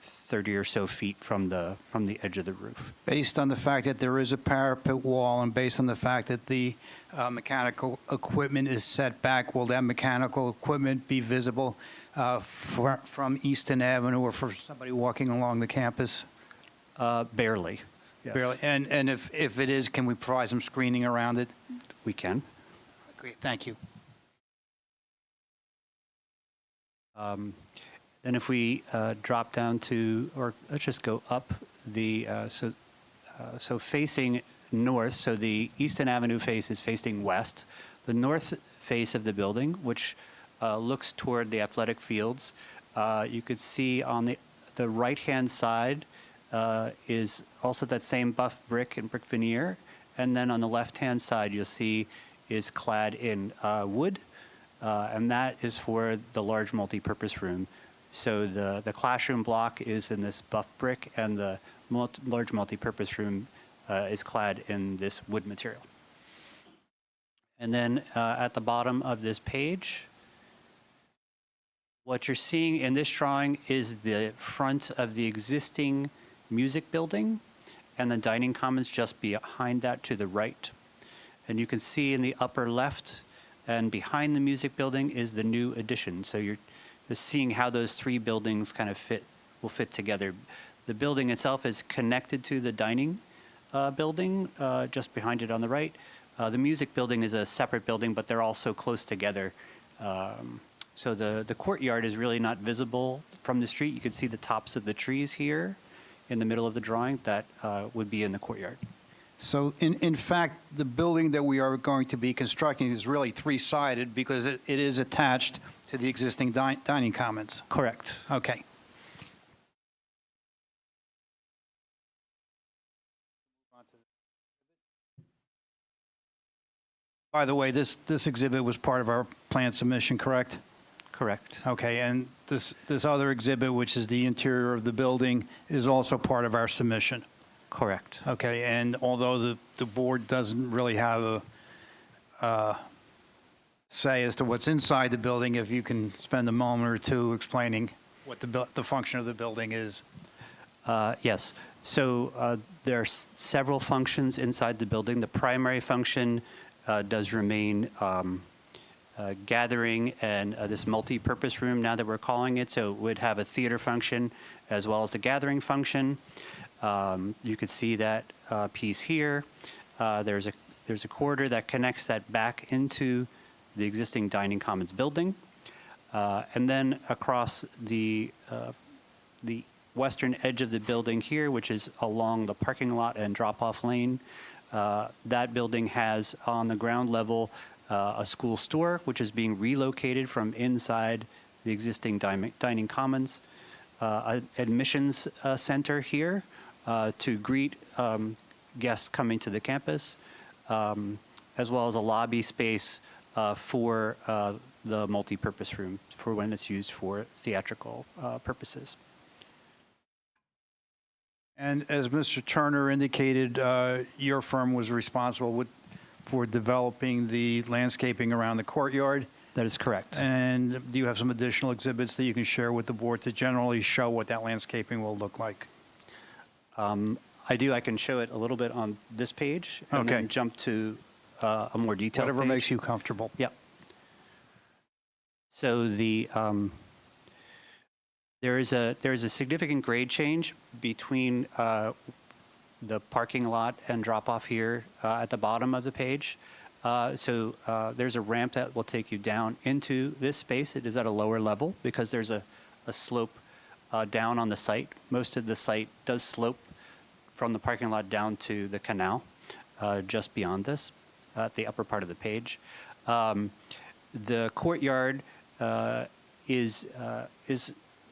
30 or so feet from the edge of the roof. Based on the fact that there is a parapet wall and based on the fact that the mechanical equipment is set back, will that mechanical equipment be visible from Easton Avenue or for somebody walking along the campus? Barely. Yes. Barely. And if it is, can we provide some screening around it? We can. Great, thank you. Then if we drop down to, or let's just go up so facing north, so the Easton Avenue face is facing west. The north face of the building, which looks toward the athletic fields, you could see on the right-hand side is also that same buff brick and brick veneer. And then on the left-hand side, you'll see is clad in wood, and that is for the large multi-purpose room. So the classroom block is in this buff brick, and the large multi-purpose room is clad in this wood material. And then at the bottom of this page, what you're seeing in this drawing is the front of the existing music building and the dining commons just behind that to the right. And you can see in the upper left and behind the music building is the new addition. So you're just seeing how those three buildings kind of will fit together. The building itself is connected to the dining building just behind it on the right. The music building is a separate building, but they're all so close together. So the courtyard is really not visible from the street. You can see the tops of the trees here in the middle of the drawing. That would be in the courtyard. So in fact, the building that we are going to be constructing is really three-sided because it is attached to the existing dining commons. Correct. Okay. By the way, this exhibit was part of our plan submission, correct? Correct. Okay, and this other exhibit, which is the interior of the building, is also part of our submission. Correct. Okay, and although the board doesn't really have a say as to what's inside the building, if you can spend a moment or two explaining what the function of the building is. Yes. So there are several functions inside the building. The primary function does remain gathering and this multi-purpose room now that we're calling it. So it would have a theater function as well as a gathering function. You could see that piece here. There's a corridor that connects that back into the existing dining commons building. And then across the western edge of the building here, which is along the parking lot and drop-off lane, that building has on the ground level a school store, which is being relocated from inside the existing dining commons, an admissions center here to greet guests coming to the campus, as well as a lobby space for the multi-purpose room for when it's used for theatrical purposes. And as Mr. Turner indicated, your firm was responsible for developing the landscaping around the courtyard. That is correct. And do you have some additional exhibits that you can share with the board to generally show what that landscaping will look like? I do. I can show it a little bit on this page and Okay. then jump to a more detailed Whatever page. makes you comfortable. Yep. So there is a significant grade change between the parking lot and drop-off here at the bottom of the page. So there's a ramp that will take you down into this space. It is at a lower level because there's a slope down on the site. Most of the site does slope from the parking lot down to the canal just beyond this at the upper part of the page. The courtyard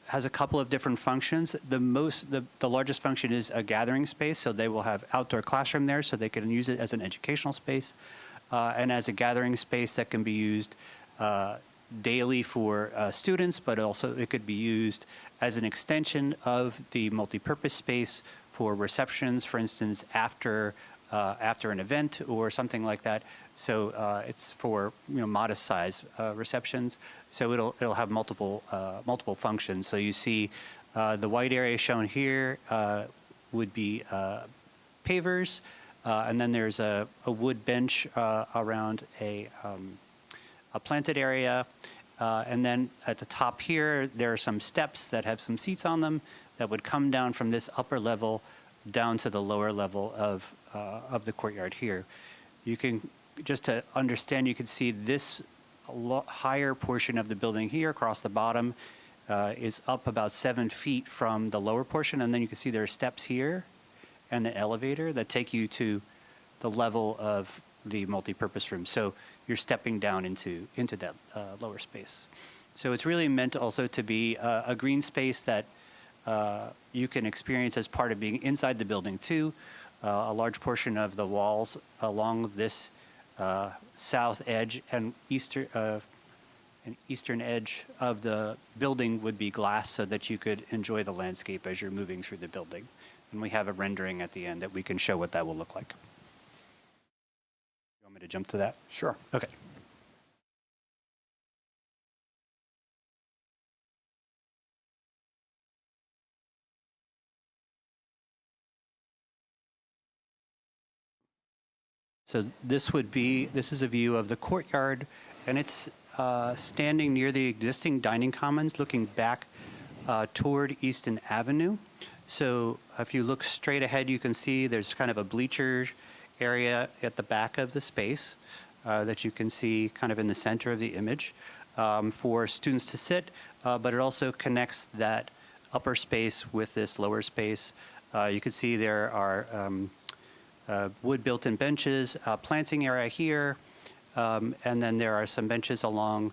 has a couple of different functions. The largest function is a gathering space, so they will have outdoor classroom there, so they can use it as an educational space, and as a gathering space that can be used daily for students, but also it could be used as an extension of the multipurpose space for receptions, for instance, after an event or something like that. So it's for modest size receptions. So it'll have multiple functions. So you see the white area shown here would be pavers, and then there's a wood bench around a planted area, and then at the top here there are some steps that have some seats on them that would come down from this upper level down to the lower level of the courtyard here. You can, just to understand, you can see this higher portion of the building here across the bottom is up about 7 feet from the lower portion, and then you can see there are steps here and an elevator that take you to the level of the multipurpose room. So you're stepping down into that lower space. So it's really meant also to be a green space that you can experience as part of being inside the building too. A large portion of the walls along this south edge and eastern edge of the building would be glass so that you could enjoy the landscape as you're moving through the building. And we have a rendering at the end that we can show what that will look like. You want me to jump to that? Sure. Okay. So this is a view of the courtyard, and it's standing near the existing dining commons, looking back toward Easton Avenue. So if you look straight ahead, you can see there's kind of a bleacher area at the back of the space that you can see kind of in the center of the image for students to sit, but it also connects that upper space with this lower space. You can see there are wood built-in benches, planting area here, and then there are some benches along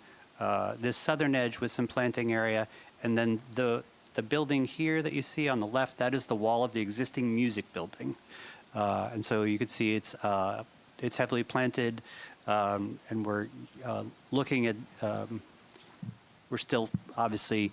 this southern edge with some planting area, and then the building here that you see on the left, that is the wall of the existing music building. And so you can see it's heavily planted, and we're looking at, we're still obviously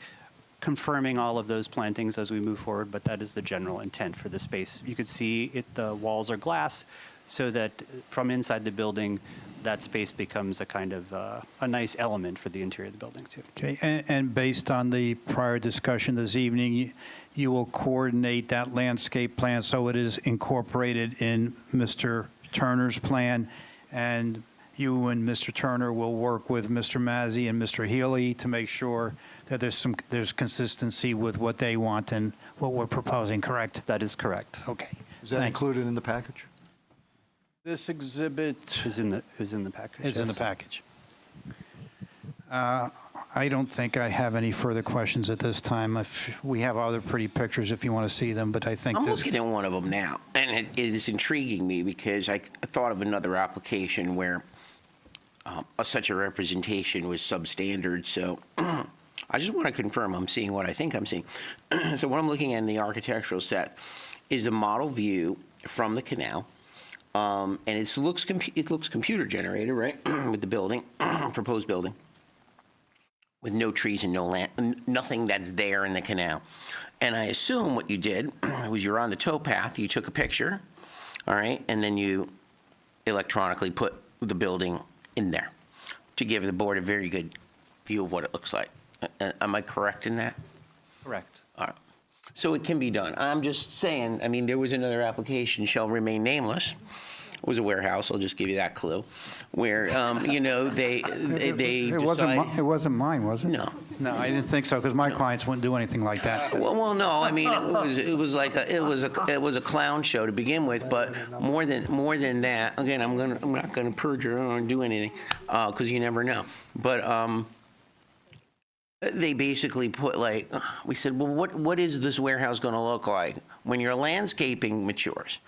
confirming all of those plantings as we move forward, but that is the general intent for the space. You could see the walls are glass, so that from inside the building, that space becomes a kind of a nice element for the interior of the building too. Okay, and based on the prior discussion this evening, you will coordinate that landscape plan so it is incorporated in Mr. Turner's plan, and you and Mr. Turner will work with Mr. Mazzi and Mr. Healy to make sure that there's consistency with what they want and what we're proposing, correct? That is correct. Okay. Is that included in the package? This exhibit Is in the package. is in the yes. package. I don't think I have any further questions at this time. If we have other pretty pictures if you want to see them, but I think I'm this. looking at one of them now, and it is intriguing me because I thought of another application where such a representation was substandard. So I just want to confirm I'm seeing what I think I'm seeing. So what I'm looking at in the architectural set is a model view from the canal. And it looks computer generated, right, with the building, proposed building, with no trees and no land, nothing that's there in the canal. And I assume what you did was you're on the towpath, you took a picture, all right, and then you electronically put the building in there to give the board a very good view of what it looks like. Am I correct in that? Correct. All right. So it can be done. I'm just saying, I mean, there was another application, shall remain nameless. It was a warehouse, I'll just give you that clue, where, they It wasn't mine, was it? No. No, I didn't think so, because my clients wouldn't do anything like that. Well, no, I mean, it was like it was a clown show to begin with, but more than that, again, I'm not gonna perjure or do anything, because you never know. But they basically put we said, well, what is this warehouse gonna look like when your landscaping matures?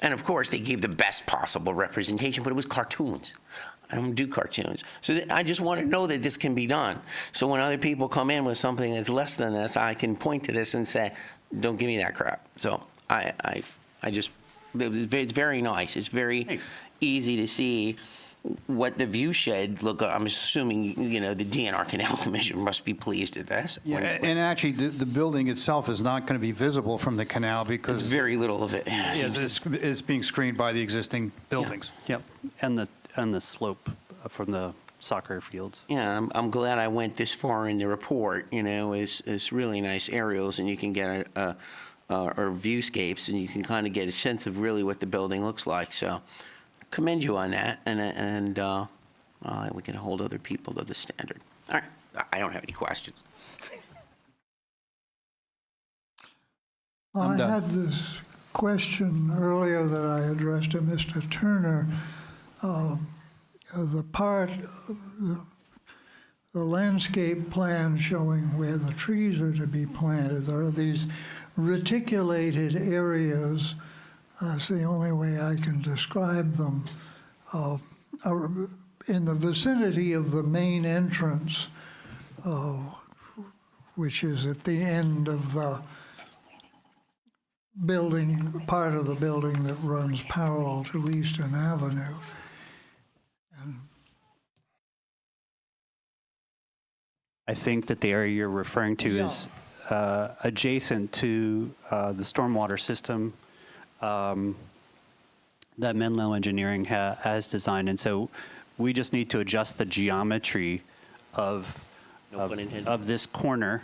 And of course, they gave the best possible representation, but it was cartoons. I don't do cartoons. So I just want to know that this can be done. So when other people come in with something that's less than this, I can point to this and say, don't give me that crap. So it's very nice. It's very easy to see what the view shed look. I'm assuming, the DNR Canal Commission must be pleased at this. Yeah, and actually, the building itself is not going to be visible from the canal because There's very little of it. it's being screened by the existing buildings. Yep. And the slope from the soccer fields. Yeah, I'm glad I went this far in the report. It's really nice aerials, and you can get or viewscapes, and you can kind of get a sense of really what the building looks like. So, commend you on that, and we can hold other people to the standard. All right, I don't have any questions. I done. had this question earlier that I addressed to Mr. Turner. The landscape plan showing where the trees are to be planted, there are these reticulated areas. That's the only way I can describe them. In the vicinity of the main entrance, which is at the end of the building, part of the building that runs parallel to Eastern Avenue. I think that the area you're referring to is adjacent to the stormwater system that Menlo Engineering has designed. And so we just need to adjust the geometry of this corner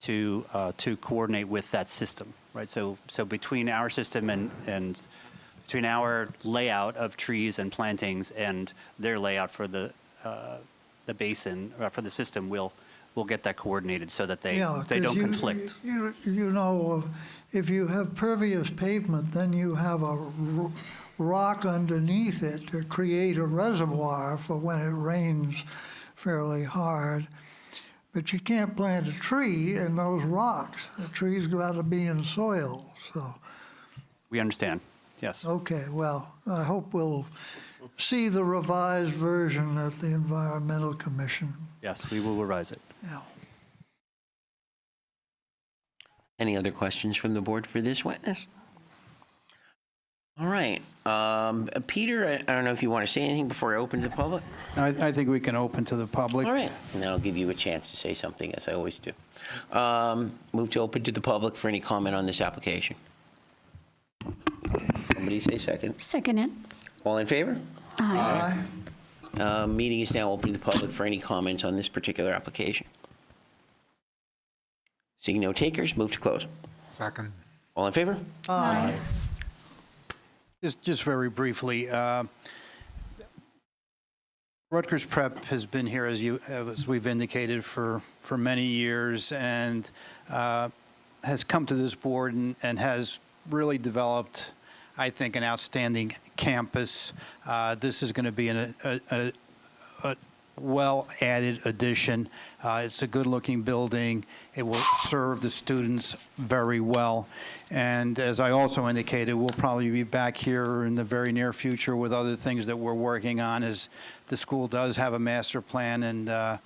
to coordinate with that system, right? So between our system and between our layout of trees and plantings and their layout for the basin, for the system, we'll we'll get that coordinated so that they Yeah, 'cause don't conflict. You know, if you have pervious pavement, then you have a rock underneath it to create a reservoir for when it rains fairly hard. But you can't plant a tree in those rocks. The tree's got to be in soil, so. We understand, yes. Okay, well, I hope we'll see the revised version at the Environmental Commission. Yes, we will revise it. Yeah. Any other questions from the board for this witness? All right. Peter, I don't know if you want to say anything before I open to the public? I think we can open to the public. All right. And then I'll give you a chance to say something, as I always do. Move to open to the public for any comment on this application. Somebody say second. Second it. All in favor? Aye. Meeting is now open to the public for any comments on this particular application. Seeing no takers, move to close. Second. All in favor? Aye. Just very briefly, Rutgers Prep has been here, as we've indicated, for many years, and has come to this board and has really developed, I think, an outstanding campus. This is going to be a well-added addition. It's a good-looking building. It will serve the students very well. And as I also indicated, we'll probably be back here in the very near future with other things that we're working on, as the school does have a master plan, and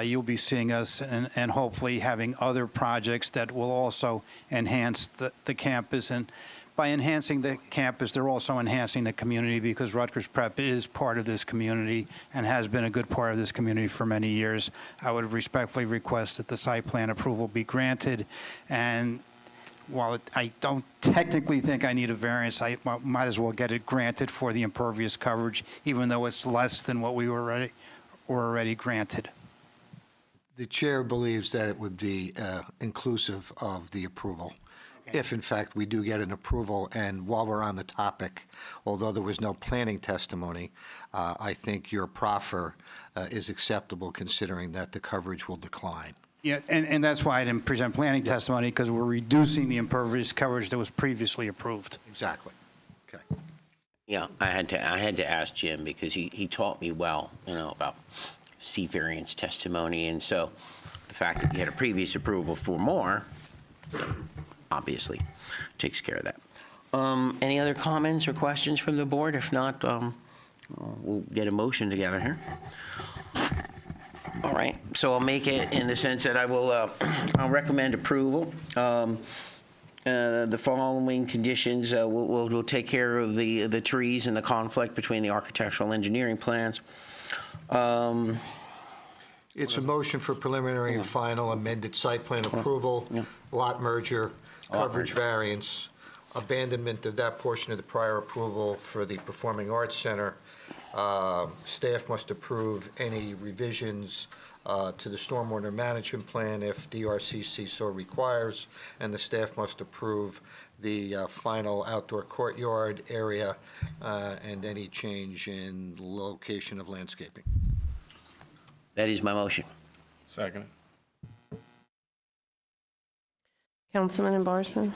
you'll be seeing us and hopefully having other projects that will also enhance the campus. And by enhancing the campus, they're also enhancing the community, because Rutgers Prep is part of this community and has been a good part of this community for many years. I would respectfully request that the site plan approval be granted. And while I don't technically think I need a variance, I might as well get it granted for the impervious coverage, even though it's less than what we were already granted. The chair believes that it would be inclusive of the approval, if in fact we do get an approval. And while we're on the topic, although there was no planning testimony, I think your proffer is acceptable, considering that the coverage will decline. Yeah, and that's why I didn't present planning testimony, because we're reducing the impervious coverage that was previously approved. Exactly. Okay. Yeah, I had to ask Jim, because he taught me well, about C variance testimony, and so the fact that you had a previous approval for more, obviously, takes care of that. Any other comments or questions from the board? If not, we'll get a motion together here. All right, so I'll make it in the sense that I'll recommend approval. The following conditions will take care of the trees and the conflict between the architectural engineering plans. It's a motion for preliminary and final amended site plan approval, lot merger, coverage variance, abandonment of that portion of the prior approval for the Performing Arts Center. Staff must approve any revisions to the stormwater management plan if DRCC so requires, and the staff must approve the final outdoor courtyard area and any change in location of landscaping. That is my motion. Second. Councilman Barson?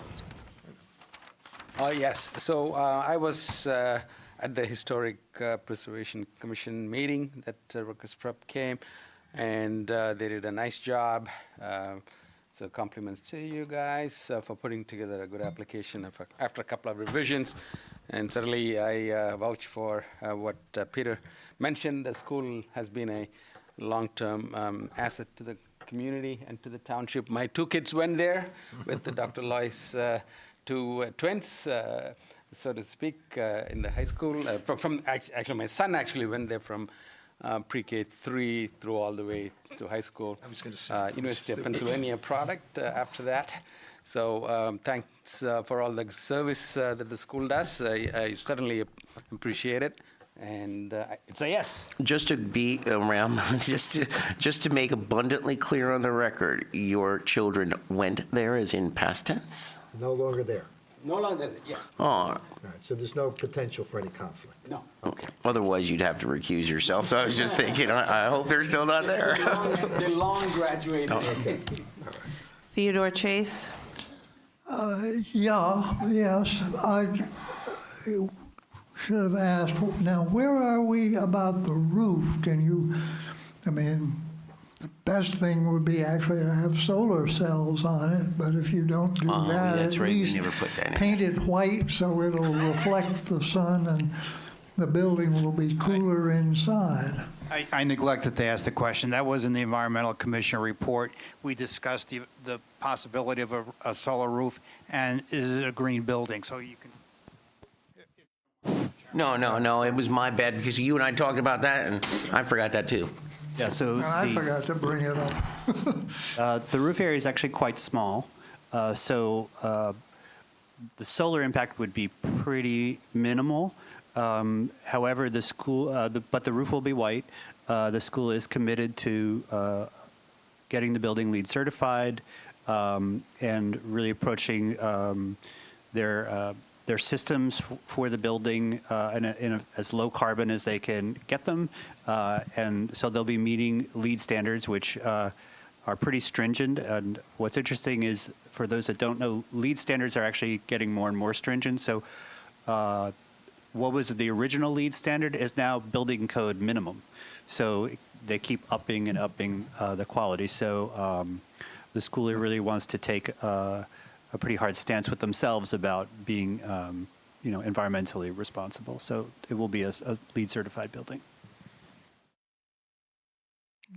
Yes. So I was at the Historic Preservation Commission meeting that Rutgers Prep came, and they did a nice job. So compliments to you guys for putting together a good application after a couple of revisions. And certainly I vouch for what Peter mentioned. The school has been a long-term asset to the community and to the township. My two kids went there with Dr. Loy's two twins, so to speak, in the high school. Actually, my son actually went there from pre-K 3 through all the way to high school. I was going to say University of Pennsylvania product after that. So thanks for all the service that the school does. I certainly appreciate it. And it's a yes. Just to be around, just to make abundantly clear on the record, your children went there as in past tense? No longer there. No longer, yeah, Oh, All right, so there's no potential for any conflict? no. okay. Otherwise, you'd have to recuse yourself. So I was just thinking, I hope they're still not there. They're long graduated. Okay. Theodore Chase? Yes, I should have asked, now, where are we about the roof? The best thing would be actually to have solar cells on it, but if you don't do Oh, that, that's at right, we least never put that in. paint it white so it'll reflect the sun and the building will be cooler inside. I neglected to ask the question. That was in the Environmental Commission report. We discussed the possibility of a solar roof, and is it a green building? So you can. No, it was my bad because you and I talked about that, and I forgot that too. Yeah, so And I forgot to bring it up. the roof area is actually quite small. So the solar impact would be pretty minimal. However, the school, but the roof will be white. The school is committed to getting the building LEED certified and really approaching their systems for the building in as low carbon as they can get them. And so they'll be meeting LEED standards, which are pretty stringent. And what's interesting is, for those that don't know, LEED standards are actually getting more and more stringent. So what was the original LEED standard is now building code minimum. So they keep upping and upping the quality. So the school really wants to take a pretty hard stance with themselves about being, environmentally responsible. So it will be a LEED certified building.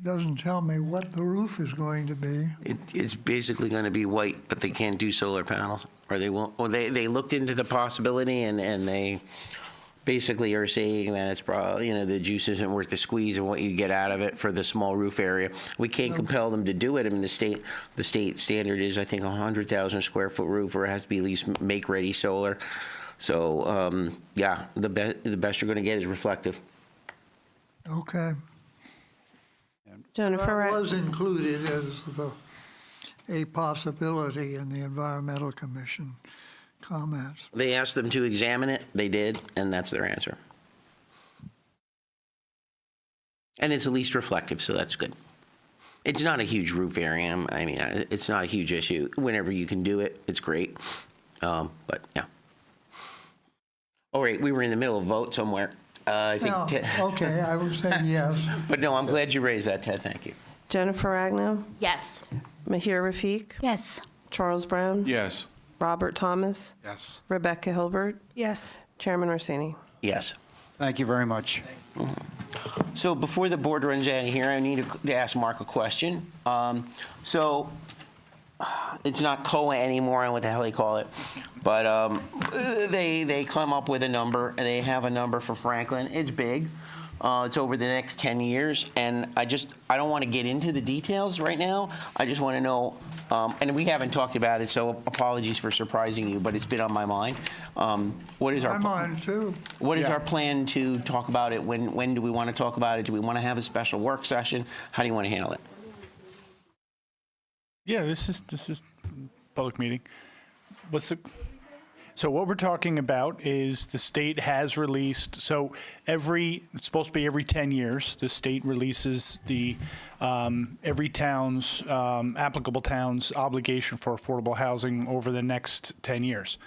Doesn't tell me what the roof is going to be. It's basically going to be white, but they can't do solar panels, or they won't. Or they looked into the possibility, and they basically are saying that it's probably, the juice isn't worth the squeeze and what you get out of it for the small roof area. We can't compel them to do it. I mean, the state standard is, I think, 100,000 square foot roof, or it has to be at least make-ready solar. So, the best you're going to get is reflective. Okay. Jennifer? That was included as a possibility in the Environmental Commission comments. They asked them to examine it. They did, and that's their answer. And it's at least reflective, so that's good. It's not a huge roof area. I mean, it's not a huge issue. Whenever you can do it, it's great. But, yeah. All right, we were in the middle of a vote somewhere. I think. Okay, I was saying yes. But no, I'm glad you raised that, Ted. Thank you. Jennifer Agnew? Yes. Mahir Rafiq? Yes. Charles Brown? Yes. Robert Thomas? Yes. Rebecca Hilbert? Yes. Chairman Orsini? Yes. Thank you very much. So before the board runs out of here, I need to ask Mark a question. So it's not COA anymore, and what the hell they call it, but they come up with a number, and they have a number for Franklin. It's big. It's over the next 10 years, and I don't want to get into the details right now. I just want to know, and we haven't talked about it, so apologies for surprising you, but it's been on my mind. What is our I'm on too. What is our plan to talk about it? When do we want to talk about it? Do we want to have a special work session? How do you want to handle it? Yeah, this is public meeting. So what we're talking about is the state has released, it's supposed to be every 10 years, the state releases the every town's, applicable town's obligation for affordable housing over the next 10 years.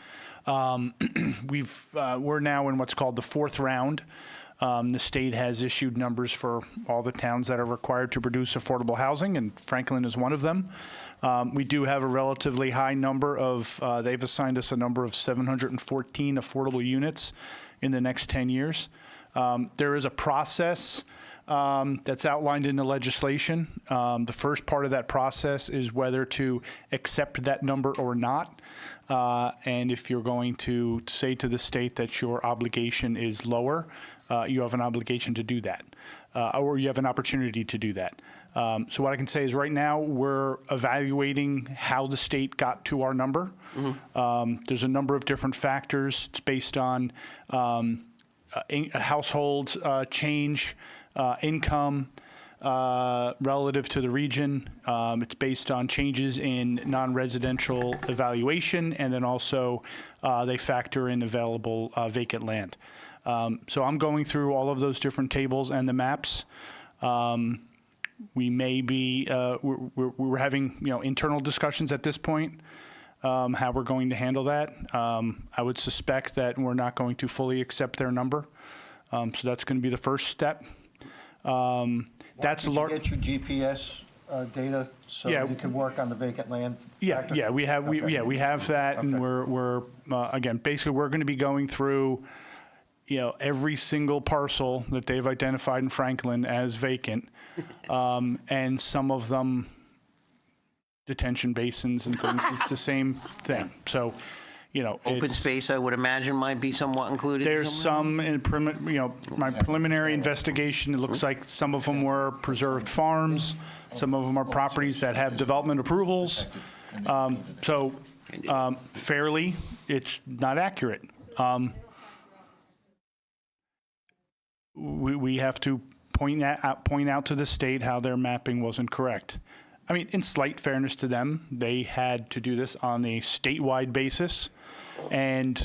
We're now in what's called the fourth round. The state has issued numbers for all the towns that are required to produce affordable housing, and Franklin is one of them. We do have a relatively high number of, they've assigned us a number of 714 affordable units in the next 10 years. There is a process that's outlined in the legislation. The first part of that process is whether to accept that number or not. And if you're going to say to the state that your obligation is lower, you have an obligation to do that, or you have an opportunity to do that. So what I can say is right now we're evaluating how the state got to our number. Mm-hmm. There's a number of different factors. It's based on household change, income, relative to the region. It's based on changes in non-residential evaluation, and then also they factor in available vacant land. So I'm going through all of those different tables and the maps. We may be, we're having, internal discussions at this point, how we're going to handle that. I would suspect that we're not going to fully accept their number. So that's going to be the first step. That's Did you get your GPS data so Yeah. you can work on the vacant land factor? Yeah, we have, we have that, and Okay. we're again, basically, we're going to be going through, every single parcel that they've identified in Franklin as vacant, and some of them detention basins and things. It's the same thing. So, Open it's- space, I would imagine, might be somewhat included. There's somewhere? some, my preliminary investigation, it looks like some of them were preserved farms, some of them are properties that have development approvals. So fairly, it's not accurate. We have to point out to the state how their mapping wasn't correct. I mean, in slight fairness to them, they had to do this on a statewide basis. And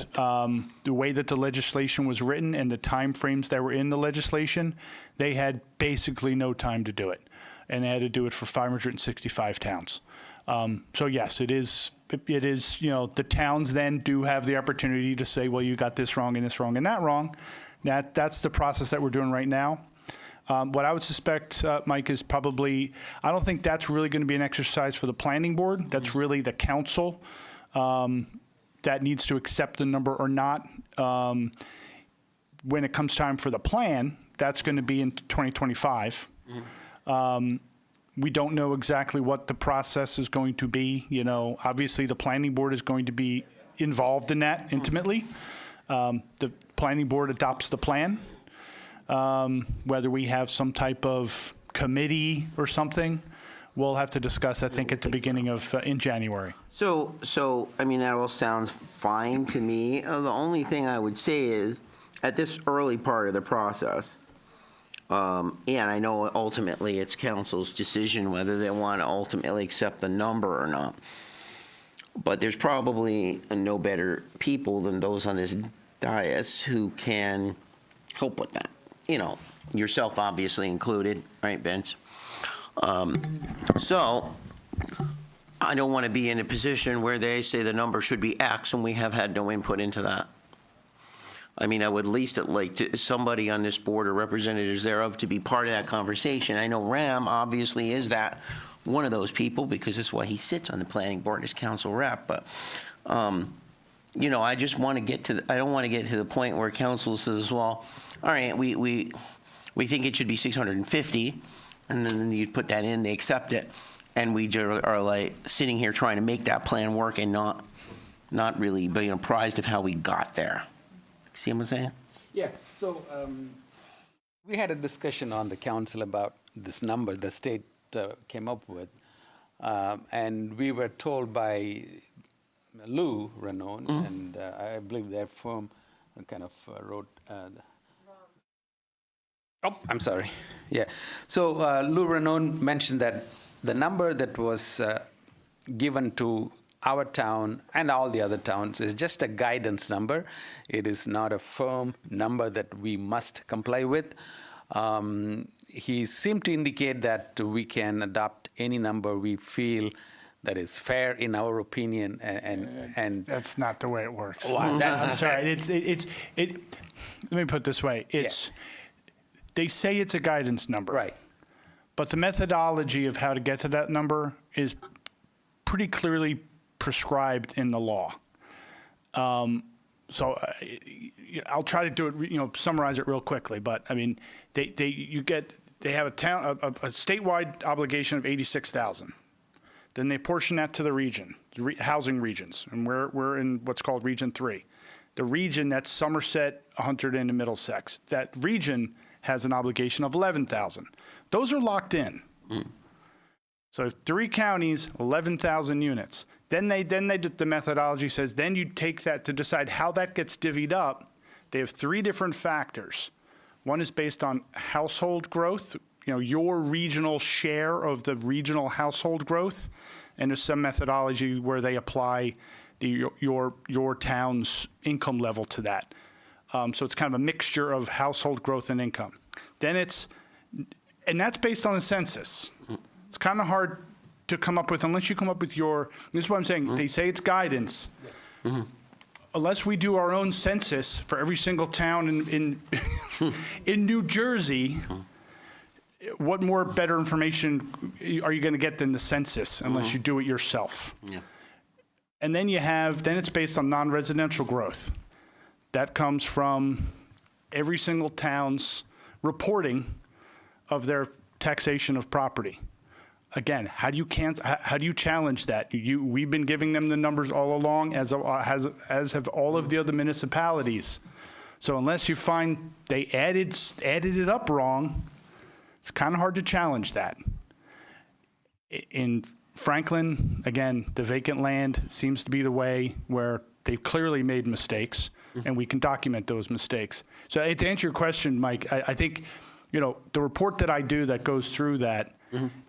the way that the legislation was written and the timeframes that were in the legislation, they had basically no time to do it. And they had to do it for 565 towns. So yes, it is, the towns then do have the opportunity to say, well, you got this wrong and this wrong and that wrong. That's the process that we're doing right now. What I would suspect, Mike, is probably, I don't think that's really going to be an exercise for the planning board. That's really the council that needs to accept the number or not. When it comes time for the plan, that's going to be in 2025. We don't know exactly what the process is going to be. Obviously the planning board is going to be involved in that intimately. The planning board adopts the plan. Whether we have some type of committee or something, we'll have to discuss, I think, at the beginning of, in January. So, I mean, that all sounds fine to me. The only thing I would say is, at this early part of the process, and I know ultimately it's council's decision whether they want to ultimately accept the number or not, but there's probably no better people than those on this dais who can help with that. Yourself obviously included, right, Vince? So I don't want to be in a position where they say the number should be X and we have had no input into that. I mean, I would at least like somebody on this board or representatives thereof to be part of that conversation. I know Ram obviously is that one of those people because that's why he sits on the planning board as council rep. But, I just want to get to, I don't want to get to the point where council says, well, all right, we think it should be 650, and then you put that in, they accept it, and we are like sitting here trying to make that plan work and not really being apprised of how we got there. See what I'm saying? Yeah, so we had a discussion on the council about this number the state came up with, and we were told by Lou Renaud, and I believe their firm kind of wrote. I'm sorry. Yeah. So Lou Renaud mentioned that the number that was given to our town and all the other towns is just a guidance number. It is not a firm number that we must comply with. He seemed to indicate that we can adopt any number we feel that is fair in our opinion, and That's not the way it works. Wow, That's right. Let me put it this way. They say it's a guidance number. right. But the methodology of how to get to that number is pretty clearly prescribed in the law. So I'll try to do it, summarize it real quickly. But I mean, they have a statewide obligation of 86,000. Then they portion that to the region, housing regions, and we're in what's called Region 3. The region, that's Somerset, Hunterdon, and Middlesex. That region has an obligation of 11,000. Those are locked in. So 3 counties, 11,000 units. Then the methodology says, then you take that to decide how that gets divvied up. They have 3 different factors. One is based on household growth, your regional share of the regional household growth, and there's some methodology where they apply your town's income level to that. So it's kind of a mixture of household growth and income. Then and that's based on the census. It's kind of hard to come up with unless you come up with this is what I'm saying. They say it's guidance. Unless we do our own census for every single town in New Jersey, what more better information are you going to get than the census unless you do it yourself? Yeah. And then then it's based on non-residential growth. That comes from every single town's reporting of their taxation of property. Again, how do you challenge that? We've been giving them the numbers all along, as have all of the other municipalities. So unless you find they added it up wrong, it's kind of hard to challenge that. In Franklin, again, the vacant land seems to be the way where they've clearly made mistakes, and we can document those mistakes. So to answer your question, Mike, I think, the report that I do that goes through that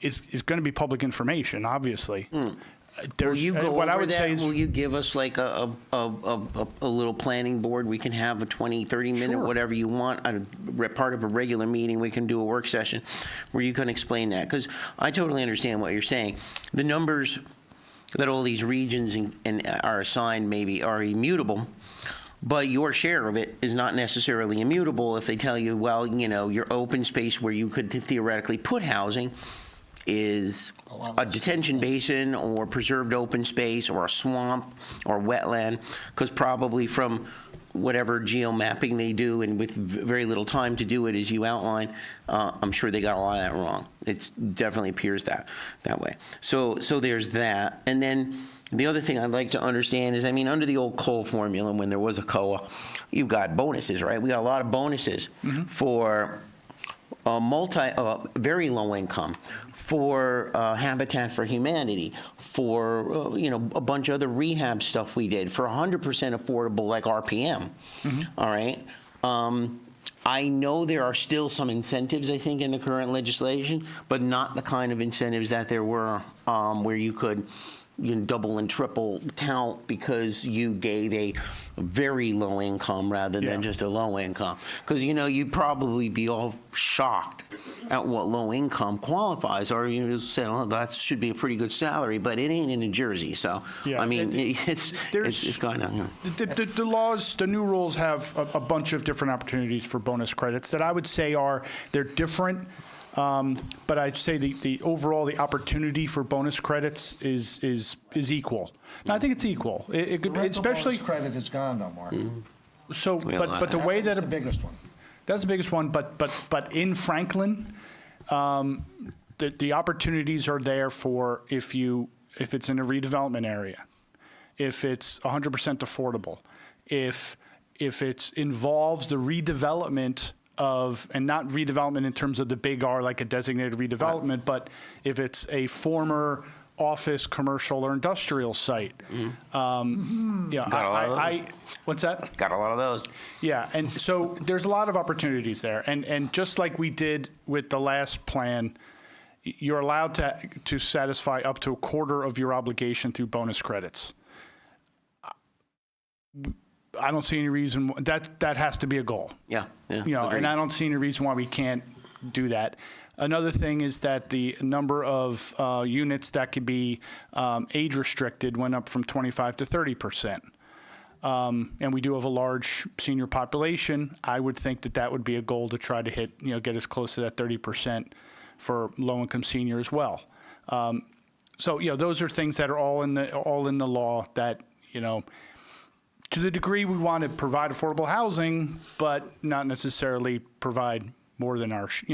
is going to be public information, obviously. Will you go over that? Will you give us like a little planning board? We can have a 20, 30-minute, Sure. whatever you want, part of a regular meeting. We can do a work session where you can explain that. Because I totally understand what you're saying. The numbers that all these regions are assigned maybe are immutable, but your share of it is not necessarily immutable if they tell you, well, your open space where you could theoretically put housing is a detention basin or preserved open space or a swamp or wetland, because probably from whatever geomapping they do and with very little time to do it as you outline, I'm sure they got a lot of that wrong. It definitely appears that way. So there's that. And then the other thing I'd like to understand is, under the old COLE formula, when there was a COA, you've got bonuses, right? We got a lot of bonuses for very low income, for Habitat for Humanity, for a bunch of other rehab stuff we did, for 100% affordable like RPM. All right. I know there are still some incentives, I think, in the current legislation, but not the kind of incentives that there were where you could double and triple count because you gave a very low income rather than just a low income. Because, you'd probably be all shocked at what low income qualifies, or you say, oh, that should be a pretty good salary, but it ain't in New Jersey. So, it's kind of... The laws, the new rules have a bunch of different opportunities for bonus credits that I would say they're different. But I'd say the overall, the opportunity for bonus credits is equal. Now, I think it's equal. Especially bonus credit is gone though, Mark. So, but the way that That's the biggest one. That's the biggest one. But in Franklin, the opportunities are there for if it's in a redevelopment area, if it's 100% affordable, if it involves the redevelopment and not redevelopment in terms of the big R, like a designated redevelopment, but if it's a former office, commercial, or industrial site. What's that? Got a lot of those. Yeah, and so there's a lot of opportunities there. And just like we did with the last plan, you're allowed to satisfy up to a quarter of your obligation through bonus credits. I don't see any reason that has to be a goal. Yeah. And I don't see any reason why we can't do that. Another thing is that the number of units that could be age restricted went up from 25 to 30%. And we do have a large senior population. I would think that would be a goal to try to hit, get as close to that 30% for low-income senior as well. So those are things that are all in the law that to the degree we want to provide affordable housing, but not necessarily provide more than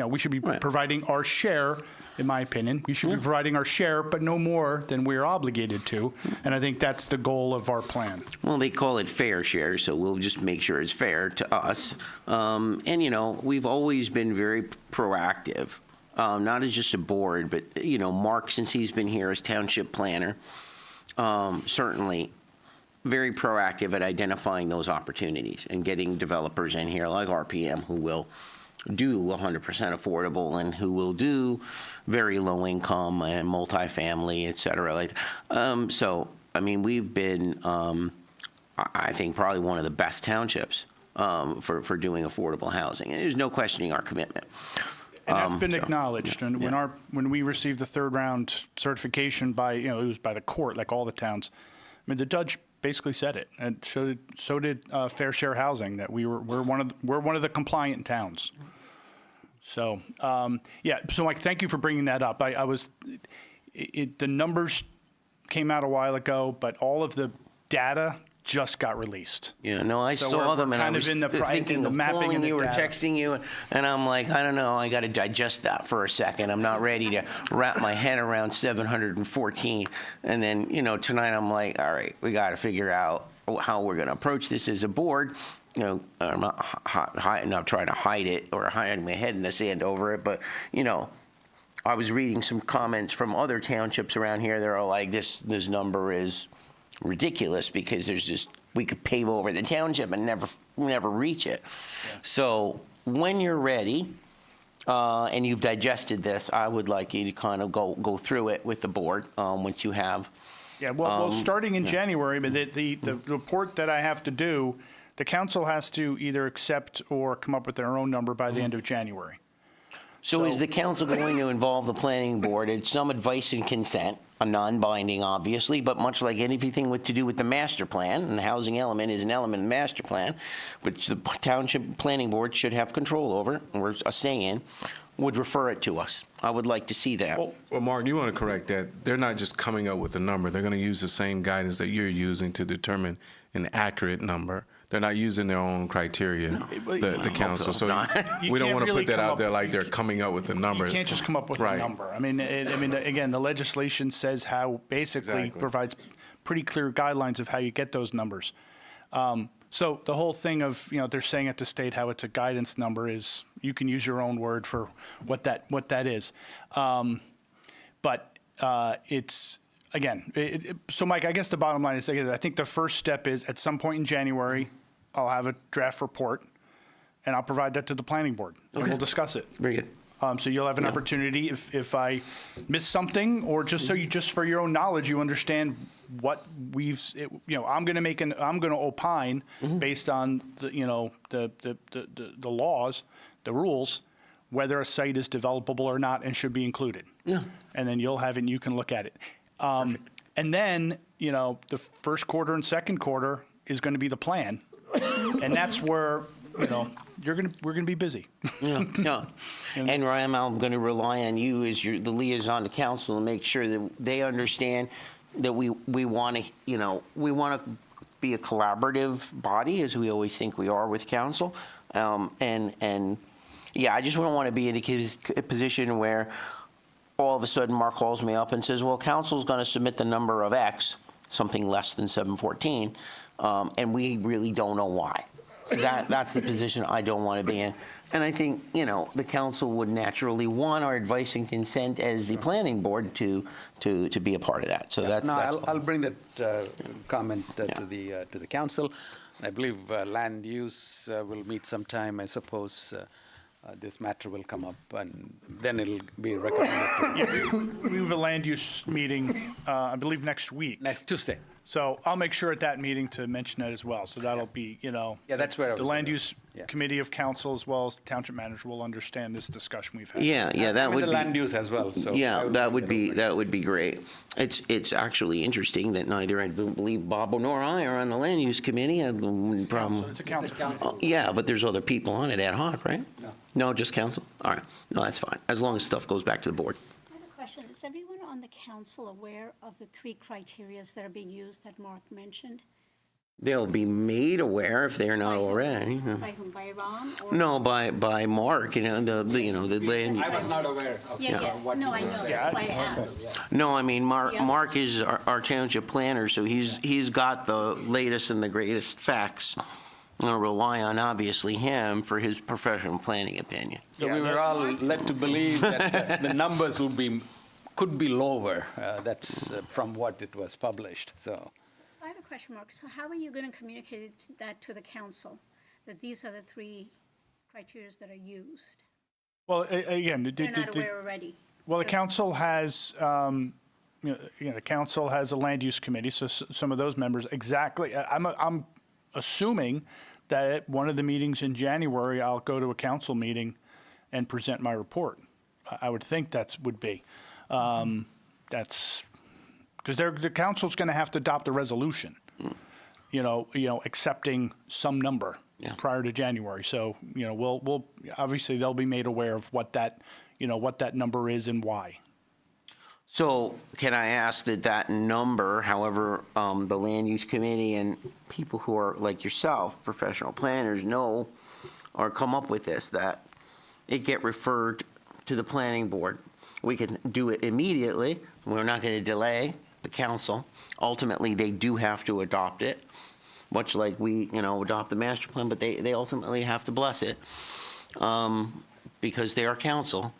we should be providing our share, in my opinion. We should be providing our share, but no more than we're obligated to. And I think that's the goal of our plan. Well, they call it fair share, so we'll just make sure it's fair to us. And, we've always been very proactive, not as just a board, but, Mark, since he's been here as township planner, certainly very proactive at identifying those opportunities and getting developers in here like RPM who will do 100% affordable and who will do very low income and multifamily, et cetera. So, I mean, we've been, I think, probably one of the best townships for doing affordable housing. And there's no questioning our commitment. And that's been acknowledged. And when we received the third round certification by, it was by the court, like all the towns. I mean, the judge basically said it, and so did Fair Share Housing, that we're one of the compliant towns. So So Mike, thank you for bringing that up. The numbers came out a while ago, but all of the data just got released. Yeah, no, I So saw we're them, and I kind was of in the thinking the of mapping calling and the you or data. texting you, and I'm like, I don't know, I got to digest that for a second. I'm not ready to wrap my head around 714. And then, tonight I'm like, all right, we got to figure out how we're going to approach this as a board. I'm not trying to hide it or hiding my head in the sand over it, but, I was reading some comments from other townships around here. They're all like, this number is ridiculous because we could pave over the township and never reach it. Yeah. So when you're ready and you've digested this, I would like you to kind of go through it with the board once you have. Yeah, well, starting in January, but the report that I have to do, the council has to either accept or come up with their own number by the end of January. So is the council going to involve the planning board in some advice and consent, a non-binding, obviously, but much like anything to do with the master plan, and the housing element is an element of the master plan, which the township planning board should have control over, or a say in, would refer it to us. I would like to see that. Well, Mark, you want to correct that. They're not just coming up with a number. They're going to use the same guidance that you're using to determine an accurate number. They're not using their own criteria, the council. So we don't want to put that out there like they're coming up with a number. You can't just come up with a number. I mean, again, the legislation says how basically provides pretty clear guidelines of how you get those numbers. So the whole thing of, they're saying at the state how it's a guidance number is, you can use your own word for what that is. But it's, again, so Mike, I guess the bottom line is, I think the first step is at some point in January, I'll have a draft report and I'll provide that to the planning board and we'll discuss it. Very good. So you'll have an opportunity if I miss something, or just just for your own knowledge, you understand what I'm going to opine based on the laws, the rules, whether a site is developable or not and should be included. Yeah. And then you'll have it and you can look at it. And then, the first quarter and second quarter is going to be the plan. And that's where, we're going to be busy. Yeah. And Ryan, I'm going to rely on you as the liaison to council to make sure that they understand that we want to be a collaborative body, as we always think we are with council. I just don't want to be in a position where all of a sudden Mark calls me up and says, well, council's going to submit the number of X, something less than 714, and we really don't know why. So that's the position I don't want to be in. And I think, the council would naturally want our advice and consent as the planning board to be a part of that. So that's I'll bring that comment to the council. I believe land use will meet sometime, I suppose. This matter will come up, and then it'll be recommended. We have a land use meeting, I believe, next week. Next Tuesday. So I'll make sure at that meeting to mention that as well. So that'll be, that's where I was the land use committee of council as well as the township manager will understand this discussion we've had. That would the be land use as well. So that would be great. It's actually interesting that neither I believe Bob nor I are on the land use committee. I have no problem. It's a council. But there's other people on it ad hoc, right? No, just council. All right, no, that's fine. As long as stuff goes back to the board. I have a question. Is everyone on the council aware of the 3 criteria that are being used that Mark mentioned? They'll be made aware if they're not already. By whom? By Ron? Or? No, by Mark. The land. I was not aware of what no, I know. That's why I asked. No, I mean Mark is our township planner, so he's got the latest and the greatest facts. I'm going to rely on, obviously, him for his professional planning opinion. So we were all led to believe that the numbers could be lower. That's from what it was published. So I have a question, Mark. So how are you going to communicate that to the council, that these are the 3 criteria that are used? Well, again, They're not aware already. well, the council has, the council has a land use committee, so some of those members, exactly, I'm assuming that at one of the meetings in January, I'll go to a council meeting and present my report. I would think would be. That's, because the council's going to have to adopt a resolution, accepting some number prior to January. So, we'll obviously they'll be made aware of what that number is and why. So can I ask that number, however, the land use committee and people who are like yourself, professional planners, know or come up with this, that it get referred to the planning board? We can do it immediately. We're not going to delay the council. Ultimately, they do have to adopt it, much like we, adopt the master plan, but they ultimately have to bless it because they are council.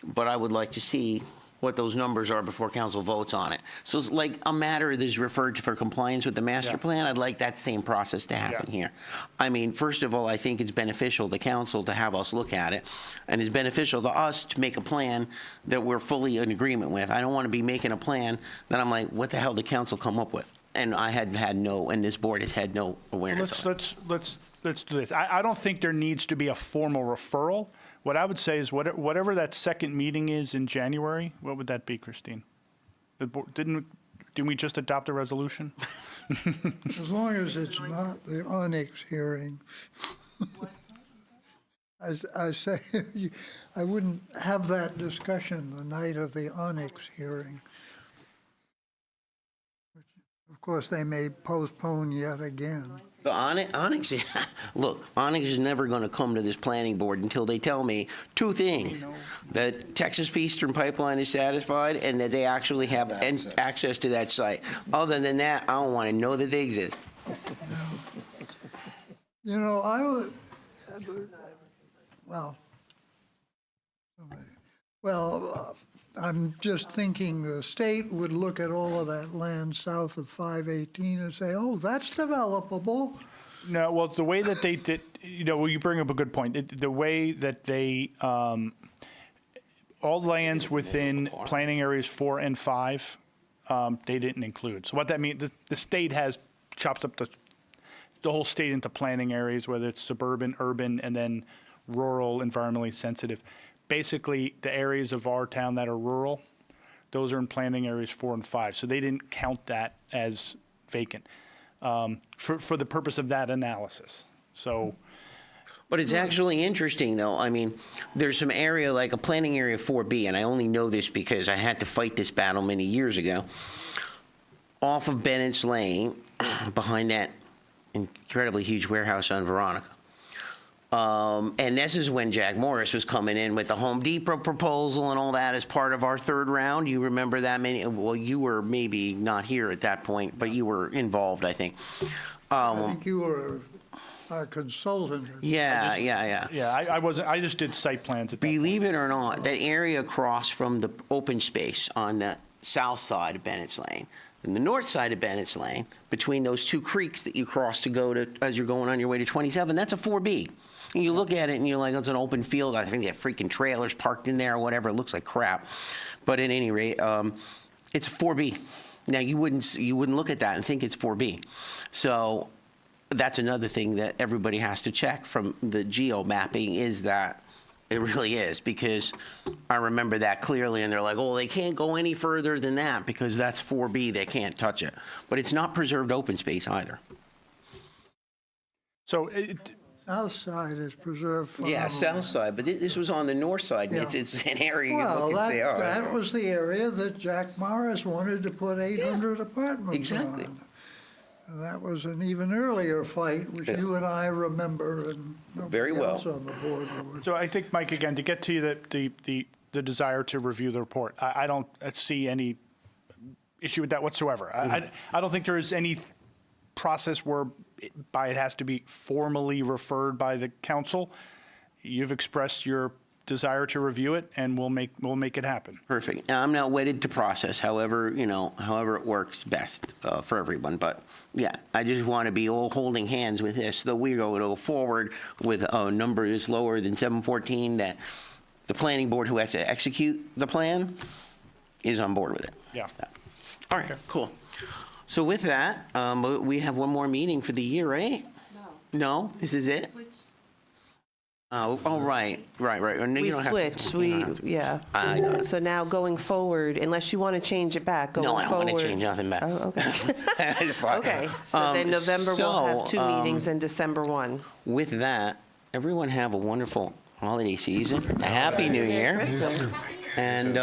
But I would like to see what those numbers are before council votes on it. So it's like a matter that is referred to for compliance with the master plan. I'd like that same process to happen here. I mean, first of all, I think it's beneficial to council to have us look at it, and it's beneficial to us to make a plan that we're fully in agreement with. I don't want to be making a plan that I'm like, what the hell did council come up with? And I had no, and this board has had no awareness of it. Let's do this. I don't think there needs to be a formal referral. What I would say is whatever that second meeting is in January, what would that be, Christine? Didn't we just adopt a resolution? As long as it's not the Onyx hearing. As I say, I wouldn't have that discussion the night of the Onyx hearing. Of course, they may postpone yet again. The Onyx, look, Onyx is never going to come to this planning board until they tell me two things: that Texas Eastern Pipeline is satisfied and that they actually have access to that site. Other than that, I don't want to know that they exist. I would, I'm just thinking the state would look at all of that land south of 518 and say, oh, that's developable. No, well, the way that they did, you bring up a good point. The way that they, all lands within planning areas 4 and 5, they didn't include. So what that means, the state chops up the whole state into planning areas, whether it's suburban, urban, and then rural, environmentally sensitive. Basically, the areas of our town that are rural, those are in planning areas 4 and 5. So they didn't count that as vacant for the purpose of that analysis. So, but it's actually interesting, though. I mean, there's some area like a planning area 4B, and I only know this because I had to fight this battle many years ago. Off of Bennett's Lane, behind that incredibly huge warehouse on Veronica. And this is when Jack Morris was coming in with the Home Depot proposal and all that as part of our third round. You remember that many? Well, you were maybe not here at that point, but you were involved, I think. I think you were our consultant. Yeah. I wasn't. I just did site plans at that Believe it or not, that area across from the open space on the south side of Bennett's Lane and the north side of Bennett's Lane, between those two creeks that you cross to go to as you're going on your way to 27, that's a 4B. And you look at it and you're like, it's an open field. I think they have freaking trailers parked in there or whatever. It looks like crap. But at any rate, it's a 4B. Now, you wouldn't look at that and think it's 4B. So that's another thing that everybody has to check from the geo mapping, is that it really is, because I remember that clearly, and they're like, oh, they can't go any further than that because that's 4B. They can't touch it. But it's not preserved open space either. So South side is preserved. Yeah, south side, but this was on the north side. And it's an area you can look and say, oh. That was the area that Jack Morris wanted to put 800 apartments exactly. on. And that was an even earlier fight, which you and I remember, and very well on the board. So I think, Mike, again, to get to you the desire to review the report, I don't see any issue with that whatsoever. I don't think there is any process where it has to be formally referred by the council. You've expressed your desire to review it, and we'll make it happen. Perfect. Now, I'm not wedded to process, however it works best for everyone. But yeah, I just want to be all holding hands with this, so that we go forward with a number that's lower than 714, that the planning board who has to execute the plan is on board with it. Yeah. All right, cool. So with that, we have one more meeting for the year, right? No. No? This is it? Oh, right. No, We you don't have to- switched, you don't have to. yeah. I got it. So now going forward, unless you want to change it back, going No, forward. I don't want to change nothing back. Oh, okay. It's fine. Okay, so then November we'll have 2 meetings and December 1. With that, everyone have a wonderful holiday season, a happy new year, Christmas. and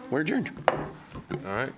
we're adjourned. All right.